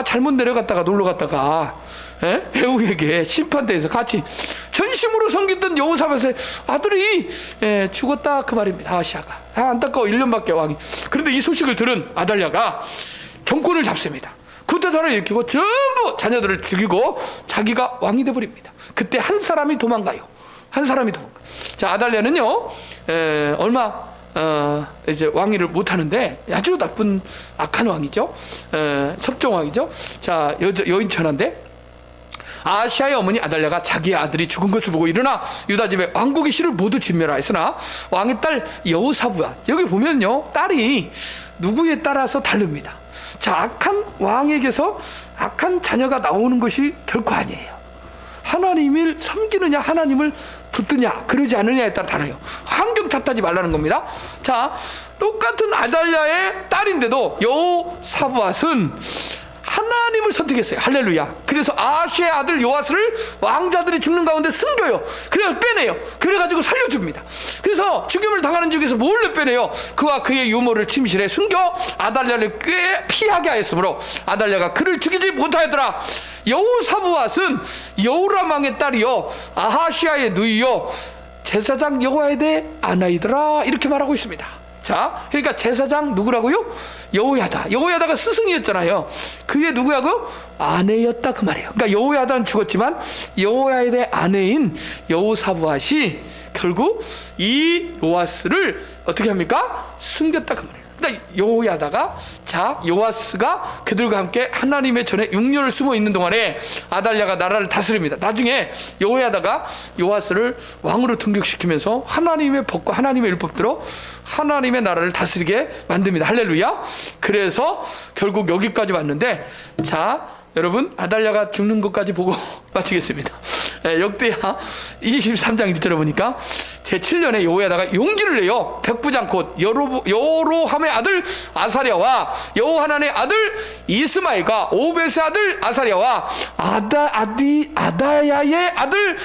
잘못 내려갔다가 놀러 갔다가 에후에게 심판대에서 같이 전심으로 섬겼던 여호사밧의 아들이 죽었다 그 말입니다. 아하시야가 안타까워 1년밖에 왕이. 그런데 이 소식을 들은 아달랴가 정권을 잡습니다. 쿠데타를 일으키고 전부 자녀들을 죽이고 자기가 왕이 되어버립니다. 그때 한 사람이 도망가요. 자, 아달랴는요 얼마 이제 왕위를 못하는데 아주 나쁜 악한 왕이죠. 섭종왕이죠. 자, 여인천한데 아하시야의 어머니 아달랴가 자기의 아들이 죽은 것을 보고 일어나 유다 집에 왕국의 씨를 모두 진멸하였으나 왕의 딸 여호사부야, 여기 보면요 딸이 누구에 따라서 다릅니다. 자, 악한 왕에게서 악한 자녀가 나오는 것이 결코 아니에요. 하나님을 섬기느냐 하나님을 붙드냐 그러지 않느냐에 따라 달라요. 환경 탓하지 말라는 겁니다. 자, 똑같은 아달랴의 딸인데도 여호사부앗은 하나님을 선택했어요. 할렐루야. 그래서 아하시의 아들 요아스를 왕자들이 죽는 가운데 숨겨요. 그래서 빼내요. 그래가지고 살려줍니다. 그래서 죽임을 당하는 중에서 몰래 빼내요. 그와 그의 유모를 침실에 숨겨 아달랴를 꽤 피하게 하였으므로 아달랴가 그를 죽이지 못하였더라. 여호사부앗은 여호람 왕의 딸이요 아하시아의 누이요 제사장 여호야다의 아나이더라 이렇게 말하고 있습니다. 자, 그러니까 제사장 누구라고요? 여호야다가 스승이었잖아요. 그게 누구야고? 아내였다 그 말이에요. 그러니까 여호야다는 죽었지만 여호야다의 아내인 여호사부앗이 결국 이 요아스를 어떻게 합니까? 숨겼다 그 말이에요. 그러니까 요아스가 그들과 함께 하나님의 전에 6년을 숨어 있는 동안에 아달랴가 나라를 다스립니다. 나중에 여호야다가 요아스를 왕으로 등극시키면서 하나님의 법과 하나님의 율법대로 하나님의 나라를 다스리게 만듭니다. 할렐루야. 그래서 결국 여기까지 왔는데, 자 여러분, 아달랴가 죽는 것까지 보고 마치겠습니다. 역대하 23장 1절에 보니까 제7년에 여호야다가 용기를 내요. 백부장 곧 여로함의 아들 아사랴와 여호하난의 아들 이스마엘과 오벳의 아들 아사랴와 아다야의 아들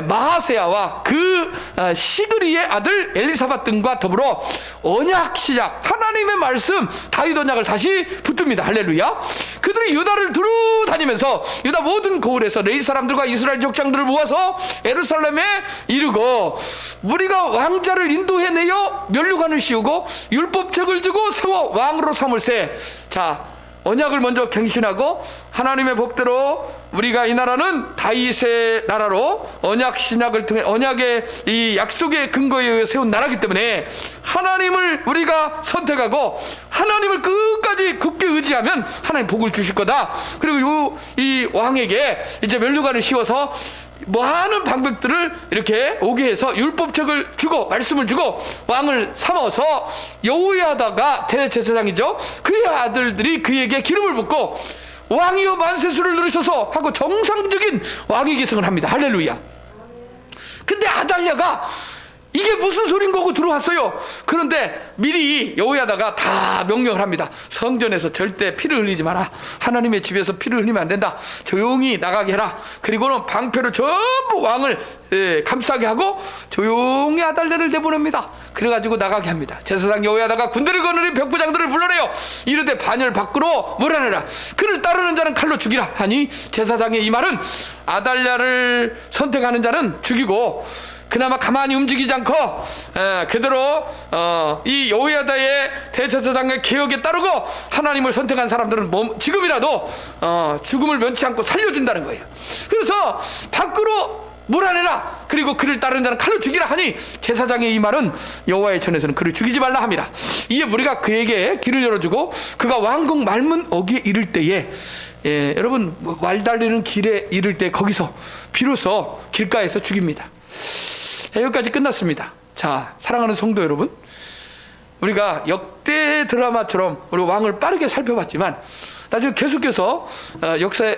마하세야와 그 시그리의 아들 엘리사밧 등과 더불어 언약 시작 하나님의 말씀 다윗 언약을 다시 붙듭니다. 할렐루야. 그들이 유다를 두루 다니면서 유다 모든 고을에서 레위 사람들과 이스라엘 족장들을 모아서 예루살렘에 이르고 우리가 왕자를 인도해내어 면류관을 씌우고 율법책을 주고 세워 왕으로 삼을세. 자, 언약을 먼저 갱신하고 하나님의 법대로 우리가 이 나라는 다윗의 나라로 언약 신약을 통해 언약의 이 약속의 근거에 의해 세운 나라이기 때문에 하나님을 우리가 선택하고 하나님을 끝까지 굳게 의지하면 하나님 복을 주실 거다. 그리고 이 왕에게 이제 면류관을 씌워서 많은 방백들을 이렇게 오게 해서 율법책을 주고 말씀을 주고 왕을 삼아서 여호야다가 대제사장이죠. 그의 아들들이 그에게 기름을 붓고 왕이여 만세수를 누리소서 하고 정상적인 왕위 계승을 합니다. 할렐루야. 근데 아달랴가 이게 무슨 소린 거고 들어왔어요. 그런데 미리 여호야다가 다 명령을 합니다. 성전에서 절대 피를 흘리지 마라. 하나님의 집에서 피를 흘리면 안 된다. 조용히 나가게 해라. 그리고는 방패로 전부 왕을 감싸게 하고 조용히 아달랴를 내보냅니다. 그래가지고 나가게 합니다. 제사장 여호야다가 군대를 거느린 백부장들을 불러내요. 이르되 반열 밖으로 몰아내라. 그를 따르는 자는 칼로 죽이라 하니 제사장의 이 말은 아달랴를 선택하는 자는 죽이고 그나마 가만히 움직이지 않고 그대로 이 여호야다의 대제사장의 개혁에 따르고 하나님을 선택한 사람들은 지금이라도 죽음을 면치 않고 살려준다는 거예요. 그래서 밖으로 몰아내라. 그리고 그를 따르는 자는 칼로 죽이라 하니 제사장의 이 말은 여호와의 전에서는 그를 죽이지 말라 함이라. 이에 무리가 그에게 길을 열어주고 그가 왕궁 말문 어귀에 이를 때에 여러분 말 달리는 길에 이를 때 거기서 비로소 길가에서 죽입니다. 여기까지 끝났습니다. 자, 사랑하는 성도 여러분, 우리가 역대 드라마처럼 우리 왕을 빠르게 살펴봤지만 나중에 계속해서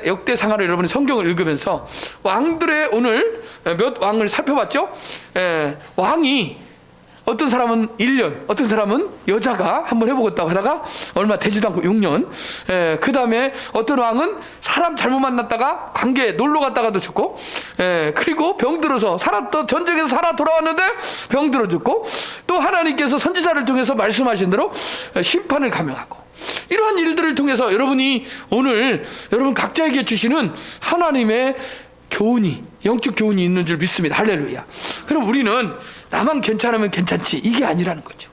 역대상하를 여러분이 성경을 읽으면서 왕들의 오늘 몇 왕을 살펴봤죠. 왕이 어떤 사람은 1년, 어떤 사람은 여자가 한번 해보겠다고 하다가 얼마 되지도 않고 6년. 그 다음에 어떤 왕은 사람 잘못 만났다가 관계 놀러 갔다가도 죽고, 그리고 병들어서 전쟁에서 살아 돌아왔는데 병들어 죽고, 또 하나님께서 선지자를 통해서 말씀하신 대로 심판을 감행하고, 이러한 일들을 통해서 여러분이 오늘 여러분 각자에게 주시는 하나님의 교훈이, 영적 교훈이 있는 줄 믿습니다. 할렐루야. 그럼 우리는 나만 괜찮으면 괜찮지 이게 아니라는 거죠.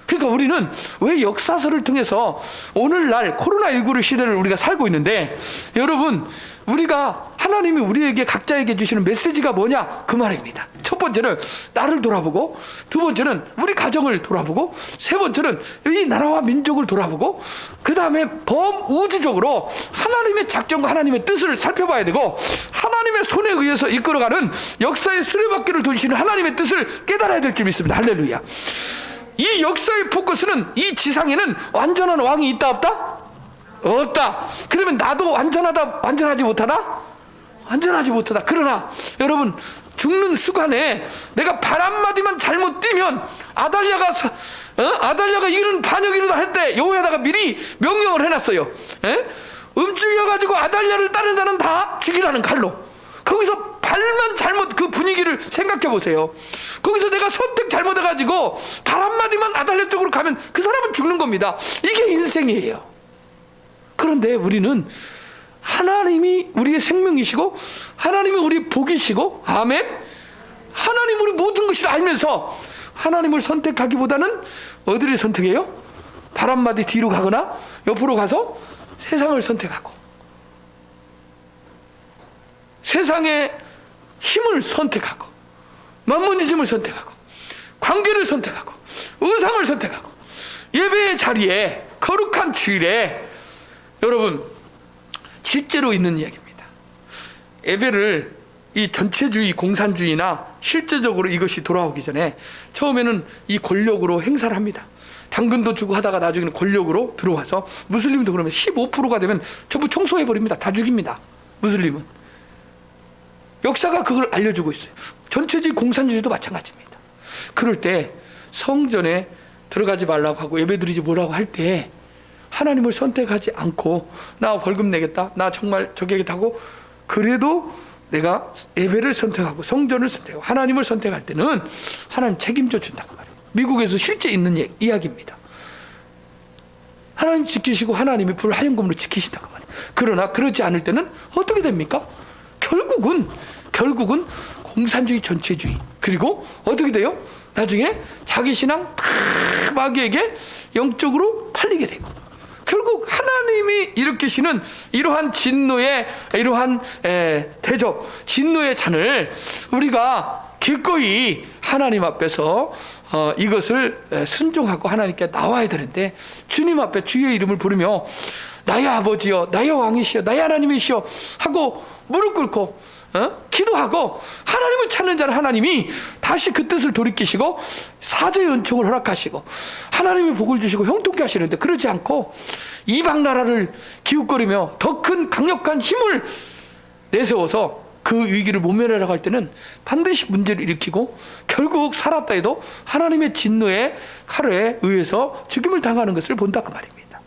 그러니까 우리는 왜 역사서를 통해서 오늘날 코로나19를 시대를 우리가 살고 있는데, 여러분 우리가 하나님이 우리에게 각자에게 주시는 메시지가 뭐냐 그 말입니다. 첫 번째는 나를 돌아보고, 두 번째는 우리 가정을 돌아보고, 세 번째는 이 나라와 민족을 돌아보고, 그 다음에 범우주적으로 하나님의 작정과 하나님의 뜻을 살펴봐야 되고, 하나님의 손에 의해서 이끌어가는 역사의 수레바퀴를 돌리시는 하나님의 뜻을 깨달아야 될 줄 믿습니다. 할렐루야. 이 역사의 포커스는 이 지상에는 완전한 왕이 있다 없다? 없다. 그러면 나도 완전하지 못하다? 완전하지 못하다. 그러나 여러분 죽는 순간에 내가 발 한마디만 잘못 뛰면 아달랴가 이런 반역이로다 할 때 여호야다가 미리 명령을 해놨어요. 움직여가지고 아달랴를 따른 자는 다 죽이라는 칼로. 거기서 발만 잘못, 그 분위기를 생각해 보세요. 거기서 내가 선택 잘못해가지고 발 한마디만 아달랴 쪽으로 가면 그 사람은 죽는 겁니다. 이게 인생이에요. 그런데 우리는 하나님이 우리의 생명이시고 하나님이 우리 복이시고, 아멘. 하나님 우리 모든 것을 알면서 하나님을 선택하기보다는 어디를 선택해요? 발 한마디 뒤로 가거나 옆으로 가서 세상을 선택하고, 세상의 힘을 선택하고, 만모니즘을 선택하고, 관계를 선택하고, 의상을 선택하고, 예배의 자리에, 거룩한 주일에, 여러분 실제로 있는 이야기입니다. 예배를 이 전체주의, 공산주의나 실제적으로 이것이 돌아오기 전에 처음에는 이 권력으로 행사를 합니다. 당근도 주고 하다가 나중에는 권력으로 들어와서, 무슬림도 그러면 15%가 되면 전부 청소해버립니다. 다 죽입니다. 무슬림은. 역사가 그걸 알려주고 있어요. 전체주의, 공산주의도 마찬가지입니다. 그럴 때 성전에 들어가지 말라고 하고 예배드리지 뭐라고 할 때 하나님을 선택하지 않고 나 벌금 내겠다, 나 정말 저기겠다고, 그래도 내가 예배를 선택하고 성전을 선택하고 하나님을 선택할 때는 하나님 책임져 준다고 말이에요. 미국에서 실제 있는 이야기입니다. 하나님 지키시고 하나님이 불 하얀검으로 지키신다고 말이에요. 그러나 그러지 않을 때는 어떻게 됩니까? 결국은 공산주의, 전체주의, 그리고 어떻게 돼요? 나중에 자기 신앙 다 마귀에게 영적으로 팔리게 되고, 결국 하나님이 일으키시는 이러한 진노의, 이러한 대접, 진노의 잔을 우리가 기꺼이 하나님 앞에서 이것을 순종하고 하나님께 나와야 되는데, 주님 앞에 주의 이름을 부르며 나의 아버지여, 나의 왕이시여, 나의 하나님이시여 하고 무릎 꿇고 기도하고 하나님을 찾는 자는 하나님이 다시 그 뜻을 돌이키시고 사죄의 은총을 허락하시고 하나님의 복을 주시고 형통케 하시는데, 그러지 않고 이방 나라를 기웃거리며 더 큰 강력한 힘을 내세워서 그 위기를 모면하려고 할 때는 반드시 문제를 일으키고 결국 살았다 해도 하나님의 진노의 칼에 의해서 죽임을 당하는 것을 본다 그 말입니다.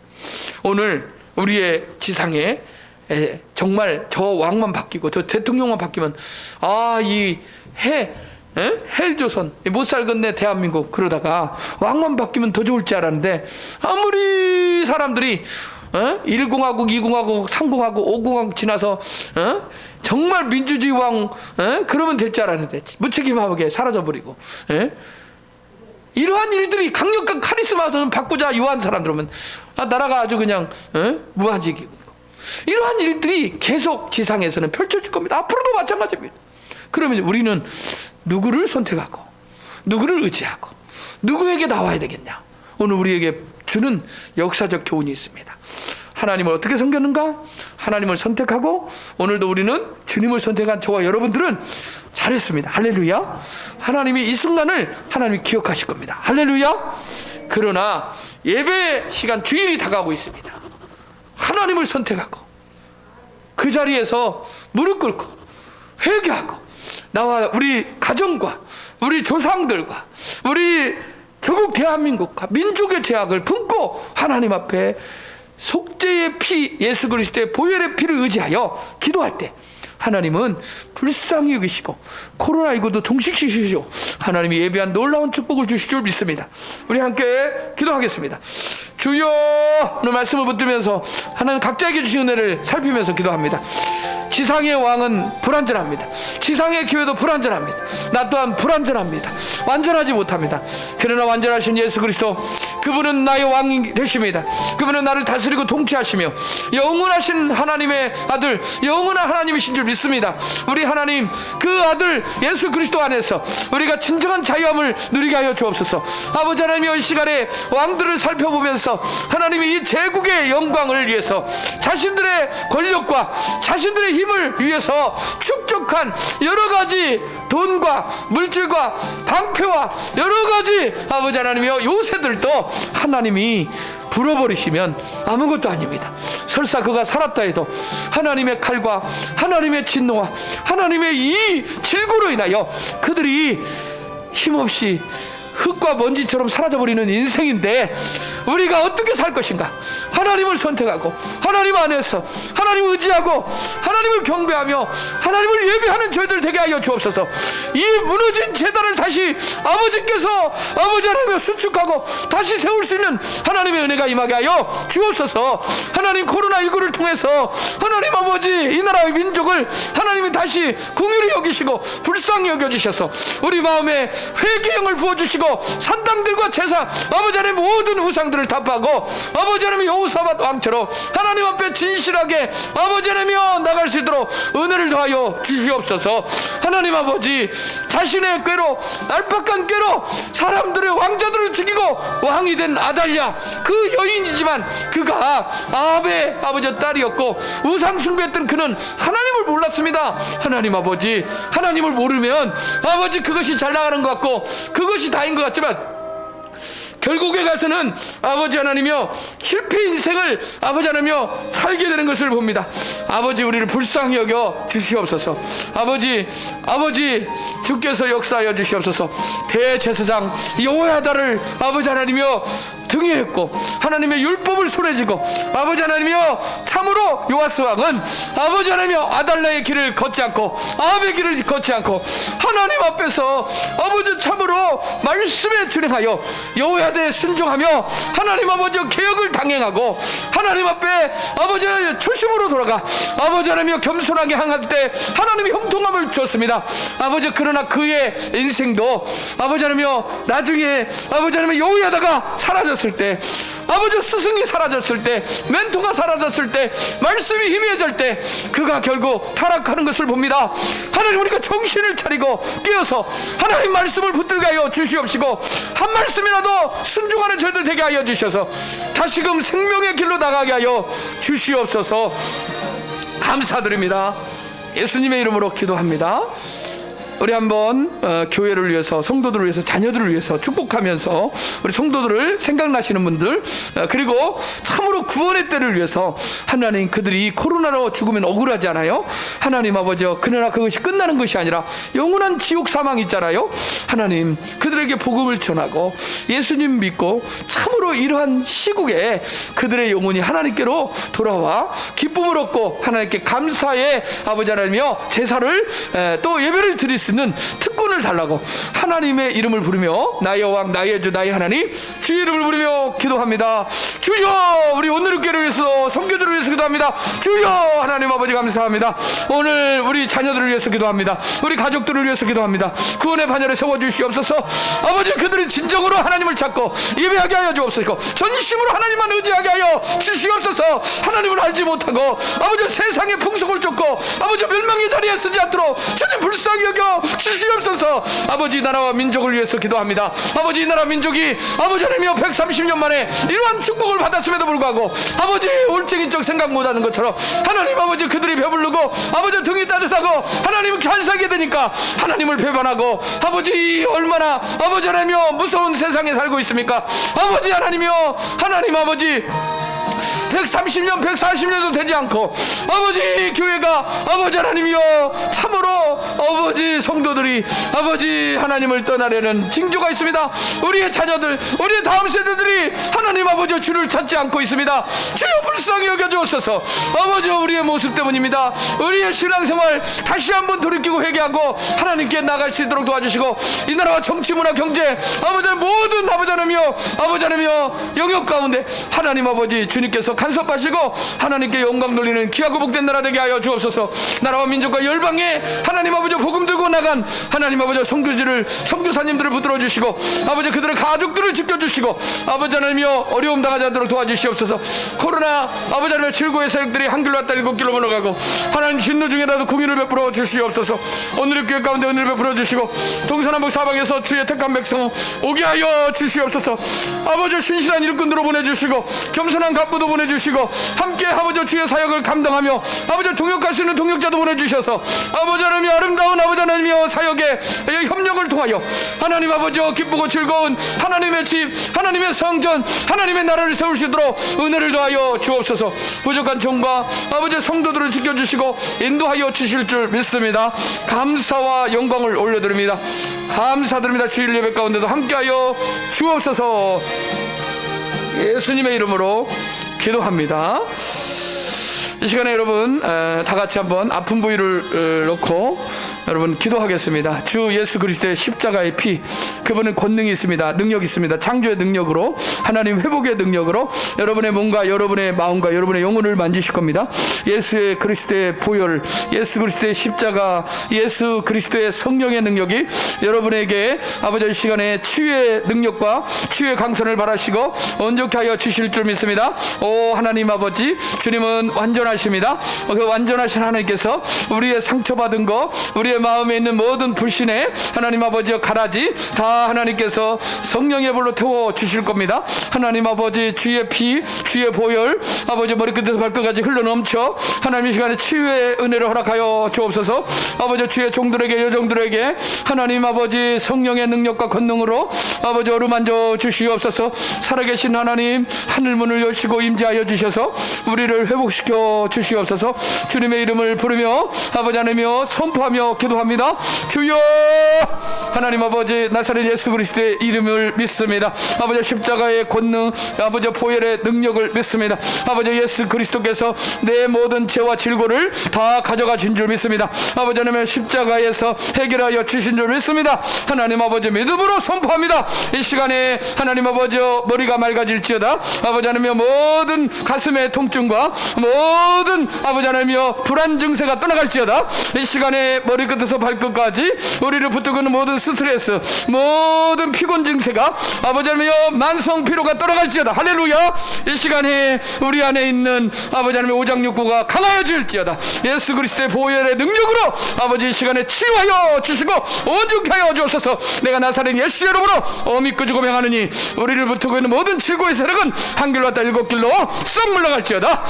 오늘 우리의 지상에 정말 저 왕만 바뀌고 저 대통령만 바뀌면 이 헬조선 못 살겠네 대한민국, 그러다가 왕만 바뀌면 더 좋을 줄 알았는데 아무리 사람들이 1공화국, 2공화국, 3공화국, 5공화국 지나서 정말 민주주의 왕 그러면 될 줄 알았는데 무책임하게 사라져버리고, 이러한 일들이 강력한 카리스마를 바꾸자 요한 사람들 오면 나라가 아주 그냥 무한지기고, 이러한 일들이 계속 지상에서는 펼쳐질 겁니다. 앞으로도 마찬가지입니다. 그러면 우리는 누구를 선택하고 누구를 의지하고 누구에게 나와야 되겠냐? 오늘 우리에게 주는 역사적 교훈이 있습니다. 하나님을 어떻게 섬겼는가? 하나님을 선택하고 오늘도 우리는 주님을 선택한 저와 여러분들은 잘했습니다. 할렐루야. 하나님이 이 순간을 하나님이 기억하실 겁니다. 할렐루야. 그러나 예배 시간 주일이 다가오고 있습니다. 하나님을 선택하고 그 자리에서 무릎 꿇고 회개하고 나와 우리 가정과 우리 조상들과 우리 조국 대한민국과 민족의 죄악을 품고 하나님 앞에 속죄의 피, 예수 그리스도의 보혈의 피를 의지하여 기도할 때 하나님은 불쌍히 여기시고 코로나19도 종식시키시고 하나님이 예비한 놀라운 축복을 주실 줄 믿습니다. 우리 함께 기도하겠습니다. 주여, 오늘 말씀을 붙들면서 하나님 각자에게 주신 은혜를 살피면서 기도합니다. 지상의 왕은 불완전합니다. 지상의 교회도 불완전합니다. 나 또한 불완전합니다. 완전하지 못합니다. 그러나 완전하신 예수 그리스도, 그분은 나의 왕이 되십니다. 그분은 나를 다스리고 통치하시며 영원하신 하나님의 아들, 영원한 하나님이신 줄 믿습니다. 우리 하나님 그 아들 예수 그리스도 안에서 우리가 진정한 자유함을 누리게 하여 주옵소서. 아버지 하나님이 이 시간에 왕들을 살펴보면서 하나님이 이 제국의 영광을 위해서 자신들의 권력과 자신들의 힘을 위해서 축적한 여러가지 돈과 물질과 방패와 여러가지 아버지 하나님이여 요새들도 하나님이 불어버리시면 아무것도 아닙니다. 설사 그가 살았다 해도 하나님의 칼과 하나님의 진노와 하나님의 이 질고로 인하여 그들이 힘없이 흙과 먼지처럼 사라져버리는 인생인데 우리가 어떻게 살 것인가? 하나님을 선택하고 하나님 안에서 하나님을 의지하고 하나님을 경배하며 하나님을 예배하는 저희들 되게 하여 주옵소서. 이 무너진 제단을 다시 아버지께서 아버지 하나님을 수축하고 다시 세울 수 있는 하나님의 은혜가 임하게 하여 주옵소서. 하나님 코로나19를 통해서 하나님 아버지 이 나라의 민족을 하나님이 다시 긍휼히 여기시고 불쌍히 여겨주셔서 우리 마음에 회개형을 부어주시고 산당들과 제사 아버지 하나님 모든 우상들을 답하고 아버지 하나님 여호사밧 왕처럼 하나님 앞에 진실하게 아버지 하나님이여 나갈 수 있도록 은혜를 더하여 주시옵소서. 하나님 아버지 자신의 꾀로 날박한 꾀로 사람들의 왕자들을 죽이고 왕이 된 아달랴 그 여인이지만 그가 아합의 아버지 딸이었고 우상 숭배했던 그는 하나님을 몰랐습니다. 하나님 아버지 하나님을 모르면 아버지 그것이 잘 나가는 것 같고 그것이 다인 것 같지만 결국에 가서는 아버지 하나님이여 실패 인생을 아버지 하나님이여 살게 되는 것을 봅니다. 아버지 우리를 불쌍히 여겨 주시옵소서. 아버지 주께서 역사하여 주시옵소서. 대제사장 여호야다를 아버지 하나님이여 등에 했고 하나님의 율법을 손에 쥐고 아버지 하나님이여 참으로 요아스 왕은 아버지 하나님이여 아달랴의 길을 걷지 않고 아합의 길을 걷지 않고 하나님 앞에서 아버지 참으로 말씀에 준행하여 여호야다에 순종하며 하나님 아버지 개혁을 당행하고 하나님 앞에 아버지 하나님 초심으로 돌아가 아버지 하나님이여 겸손하게 향할 때 하나님이 형통함을 주었습니다. 아버지 그러나 그의 인생도 아버지 하나님이여 나중에 아버지 하나님의 여호야다가 사라졌습니다. 때 아버지 스승이 사라졌을 때 멘토가 사라졌을 때 말씀이 희미해질 때 그가 결국 타락하는 것을 봅니다. 하나님 우리가 정신을 차리고 깨어서 하나님 말씀을 붙들게 하여 주시옵시고 한 말씀이라도 순종하는 저희들 되게 하여 주셔서 다시금 생명의 길로 나가게 하여 주시옵소서. 감사드립니다. 예수님의 이름으로 기도합니다. 우리 한번 교회를 위해서, 성도들을 위해서, 자녀들을 위해서 축복하면서 우리 성도들을 생각나시는 분들, 그리고 참으로 구원의 때를 위해서 하나님, 그들이 코로나로 죽으면 억울하지 않아요? 하나님 아버지, 그러나 그것이 끝나는 것이 아니라 영원한 지옥 사망이 있잖아요. 하나님, 그들에게 복음을 전하고 예수님 믿고 참으로 이러한 시국에 그들의 영혼이 하나님께로 돌아와 기쁨을 얻고 하나님께 감사의 아버지 하나님이여 제사를 또 예배를 드릴 수 있는 특권을 달라고 하나님의 이름을 부르며 나의 왕, 나의 주, 나의 하나님 주의 이름을 부르며 기도합니다. 주여, 우리 오늘의 교회를 위해서, 선교들을 위해서 기도합니다. 주여, 하나님 아버지 감사합니다. 오늘 우리 자녀들을 위해서 기도합니다. 우리 가족들을 위해서 기도합니다. 구원의 반열에 세워주시옵소서. 아버지, 그들이 진정으로 하나님을 찾고 예배하게 하여 주옵소서. 전심으로 하나님만 의지하게 하여 주시옵소서. 하나님을 알지 못하고 아버지 세상의 풍속을 쫓고 아버지 멸망의 자리에 쓰지 않도록 주님 불쌍히 여겨 주시옵소서. 아버지, 나라와 민족을 위해서 기도합니다. 아버지, 이 나라 민족이 아버지 하나님이여 130년 만에 이러한 축복을 받았음에도 불구하고 아버지 올챙이적 생각 못하는 것처럼 하나님 아버지 그들이 배부르고 아버지 등이 따뜻하고 하나님을 찬사하게 되니까 하나님을 배반하고 아버지 얼마나 아버지 하나님이여 무서운 세상에 살고 있습니까? 아버지 하나님이여, 하나님 아버지 130년 140년도 되지 않고 아버지 교회가 아버지 하나님이여 참으로 아버지 성도들이 아버지 하나님을 떠나려는 징조가 있습니다. 우리의 자녀들, 우리의 다음 세대들이 하나님 아버지 주를 찾지 않고 있습니다. 주여 불쌍히 여겨주옵소서. 아버지, 우리의 모습 때문입니다. 우리의 신앙생활 다시 한번 돌이키고 회개하고 하나님께 나갈 수 있도록 도와주시고 이 나라와 정치, 문화, 경제 아버지 모든 아버지 하나님이여 영역 가운데 하나님 아버지 주님께서 간섭하시고 하나님께 영광 돌리는 귀하고 복된 나라 되게 하여 주옵소서. 나라와 민족과 열방에 하나님 아버지 복음 들고 나간 하나님 아버지 선교사님들을 붙들어 주시고 아버지 그들의 가족들을 지켜주시고 아버지 하나님이여 어려움 당하지 않도록 도와주시옵소서. 코로나 아버지 하나님의 최고의 세력들이 한 길로 왔다 일곱 길로 건너가고 하나님 진노 중에라도 궁유를 베풀어 주시옵소서. 오늘의 교회 가운데 은혜를 베풀어 주시고 동서남북 사방에서 주의 택한 백성 오게 하여 주시옵소서. 아버지 신실한 일꾼들로 보내주시고 겸손한 갑부도 보내주시고 함께 아버지 주의 사역을 감당하며 아버지 동역할 수 있는 동역자도 보내주셔서 아버지 하나님이 아름다운 아버지 하나님이여 사역의 협력을 통하여 하나님 아버지 기쁘고 즐거운 하나님의 집, 하나님의 성전, 하나님의 나라를 세울 수 있도록 은혜를 더하여 주옵소서. 부족한 종과 아버지 성도들을 지켜주시고 인도하여 주실 줄 믿습니다. 감사와 영광을 올려드립니다. 감사드립니다. 주일 예배 가운데도 함께하여 주옵소서. 예수님의 이름으로 기도합니다. 이 시간에 여러분 다 같이 한번 아픈 부위를 놓고 여러분 기도하겠습니다. 주 예수 그리스도의 십자가의 피, 그분은 권능이 있습니다. 능력이 있습니다. 창조의 능력으로, 하나님 회복의 능력으로 여러분의 몸과 여러분의 마음과 여러분의 영혼을 만지실 겁니다. 예수의 그리스도의 보혈, 예수 그리스도의 십자가, 예수 그리스도의 성령의 능력이 여러분에게 아버지 이 시간에 치유의 능력과 치유의 강선을 바라시고 온전케 하여 주실 줄 믿습니다. 오 하나님 아버지, 주님은 완전하십니다. 그 완전하신 하나님께서 우리의 상처받은 것, 우리의 마음에 있는 모든 불신의 하나님 아버지의 가라지 다 하나님께서 성령의 불로 태워 주실 겁니다. 하나님 아버지 주의 피, 주의 보혈 아버지 머리끝에서 발끝까지 흘러넘쳐 하나님 이 시간에 치유의 은혜를 허락하여 주옵소서. 아버지 주의 종들에게, 여종들에게 하나님 아버지 성령의 능력과 권능으로 아버지 어루만져 주시옵소서. 살아계신 하나님 하늘문을 여시고 임재하여 주셔서 우리를 회복시켜 주시옵소서. 주님의 이름을 부르며 아버지 하나님이여 선포하며 기도합니다. 주여, 하나님 아버지 나사렛 예수 그리스도의 이름을 믿습니다. 아버지 십자가의 권능, 아버지 보혈의 능력을 믿습니다. 아버지 예수 그리스도께서 내 모든 죄와 질고를 다 가져가 준 줄 믿습니다. 아버지 하나님의 십자가에서 해결하여 주신 줄 믿습니다. 하나님 아버지 믿음으로 선포합니다. 이 시간에 하나님 아버지 머리가 맑아질지어다. 아버지 하나님의 모든 가슴의 통증과 모든 아버지 하나님의 불안 증세가 떠나갈지어다. 이 시간에 머리가 머리끝에서 발끝까지 우리를 붙들고 있는 모든 스트레스, 모든 피곤 증세가 아버지 하나님이여 만성 피로가 떠나갈지어다. 할렐루야. 이 시간에 우리 안에 있는 아버지 하나님의 오장육부가 강하여질지어다. 예수 그리스도의 보혈의 능력으로 아버지 이 시간에 치유하여 주시고 온전케 하여 주옵소서. 내가 나사렛 예수 이름으로 믿고 주고 명하느니 우리를 붙들고 있는 모든 질고의 세력은 한 길로 왔다 일곱 길로 썩 물러갈지어다.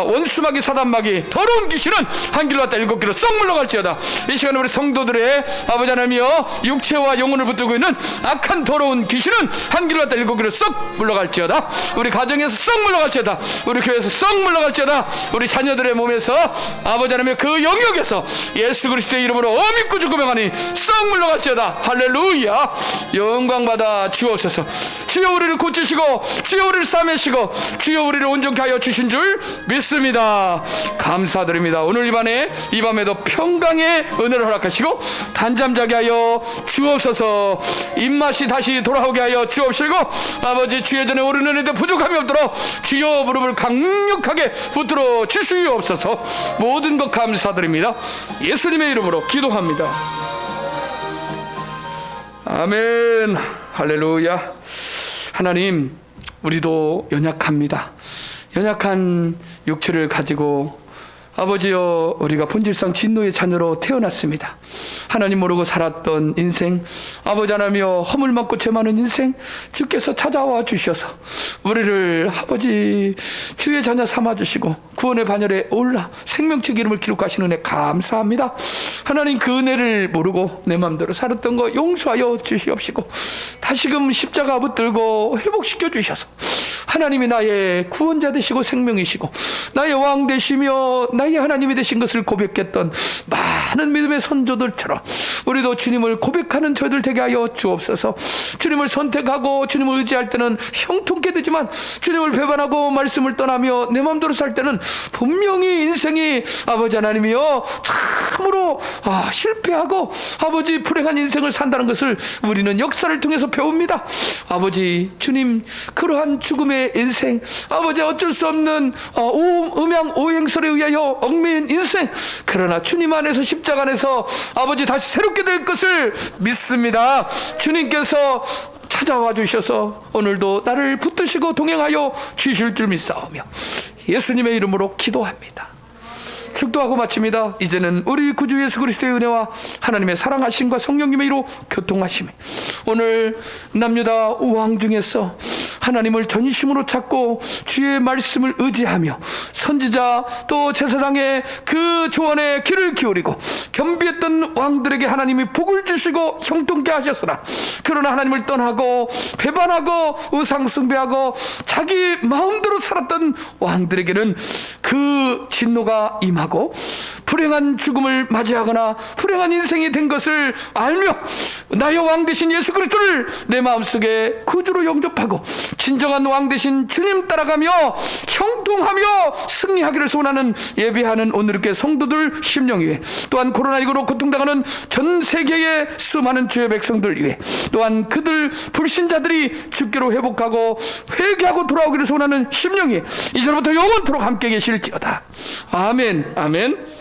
원수마귀 사단마귀 더러운 귀신은 한 길로 왔다 일곱 길로 썩 물러갈지어다. 이 시간에 우리 성도들의 아버지 하나님이여 육체와 영혼을 붙들고 있는 악한 더러운 귀신은 한 길로 왔다 일곱 길로 썩 물러갈지어다. 우리 가정에서 썩 물러갈지어다. 우리 교회에서 썩 물러갈지어다. 우리 자녀들의 몸에서 아버지 하나님의 그 영역에서 예수 그리스도의 이름으로 믿고 주고 명하니 썩 물러갈지어다. 할렐루야. 영광 받아 주옵소서. 주여 우리를 고치시고 주여 우리를 싸매시고 주여 우리를 온전케 하여 주신 줄 믿습니다. 감사드립니다. 오늘 이 밤에도 평강의 은혜를 허락하시고 단잠자게 하여 주옵소서. 입맛이 다시 돌아오게 하여 주옵시고 아버지 주의 전에 오르는 애들 부족함이 없도록 주여 무릎을 강력하게 붙들어 주시옵소서. 모든 것 감사드립니다. 예수님의 이름으로 기도합니다. 아멘. 할렐루야. 하나님, 우리도 연약합니다. 연약한 육체를 가지고 아버지여 우리가 본질상 진노의 자녀로 태어났습니다. 하나님 모르고 살았던 인생, 아버지 하나님이여 허물 많고 죄 많은 인생 주께서 찾아와 주셔서 우리를 아버지 주의 자녀 삼아주시고 구원의 반열에 올라 생명책 이름을 기록하시는 은혜 감사합니다. 하나님 그 은혜를 모르고 내 마음대로 살았던 거 용서하여 주시옵시고 다시금 십자가 붙들고 회복시켜 주셔서 하나님이 나의 구원자 되시고 생명이시고 나의 왕 되시며 나의 하나님이 되신 것을 고백했던 많은 믿음의 선조들처럼 우리도 주님을 고백하는 저희들 되게 하여 주옵소서. 주님을 선택하고 주님을 의지할 때는 형통케 되지만 주님을 배반하고 말씀을 떠나며 내 마음대로 살 때는 분명히 인생이 아버지 하나님이여 참으로 실패하고 아버지 불행한 인생을 산다는 것을 우리는 역사를 통해서 배웁니다. 아버지 주님 그러한 죽음의 인생, 아버지 어쩔 수 없는 음양 오행설에 의하여 얽매인 인생, 그러나 주님 안에서 십자가 안에서 아버지 다시 새롭게 될 것을 믿습니다. 주님께서 찾아와 주셔서 오늘도 나를 붙드시고 동행하여 주실 줄 믿사오며 예수님의 이름으로 기도합니다. 축도하고 마칩니다. 이제는 우리 구주 예수 그리스도의 은혜와 하나님의 사랑하심과 성령님의 이로 교통하심이 오늘 남유다 우왕 중에서 하나님을 전심으로 찾고 주의 말씀을 의지하며 선지자 또 제사장의 그 조언에 귀를 기울이고 겸비했던 왕들에게 하나님이 복을 주시고 형통케 하셨으나 그러나 하나님을 떠나고 배반하고 우상숭배하고 자기 마음대로 살았던 왕들에게는 그 진노가 임하고 불행한 죽음을 맞이하거나 불행한 인생이 된 것을 알며 나의 왕 되신 예수 그리스도를 내 마음속에 구주로 영접하고 진정한 왕 되신 주님 따라가며 형통하며 승리하기를 소원하는 예배하는 오늘의 성도들 심령 위에 또한 코로나19로 고통당하는 전 세계의 수많은 주의 백성들 위에 또한 그들 불신자들이 주께로 회복하고 회개하고 돌아오기를 소원하는 심령 위에 이제부터 영원토록 함께 계실지어다. 아멘. 아멘.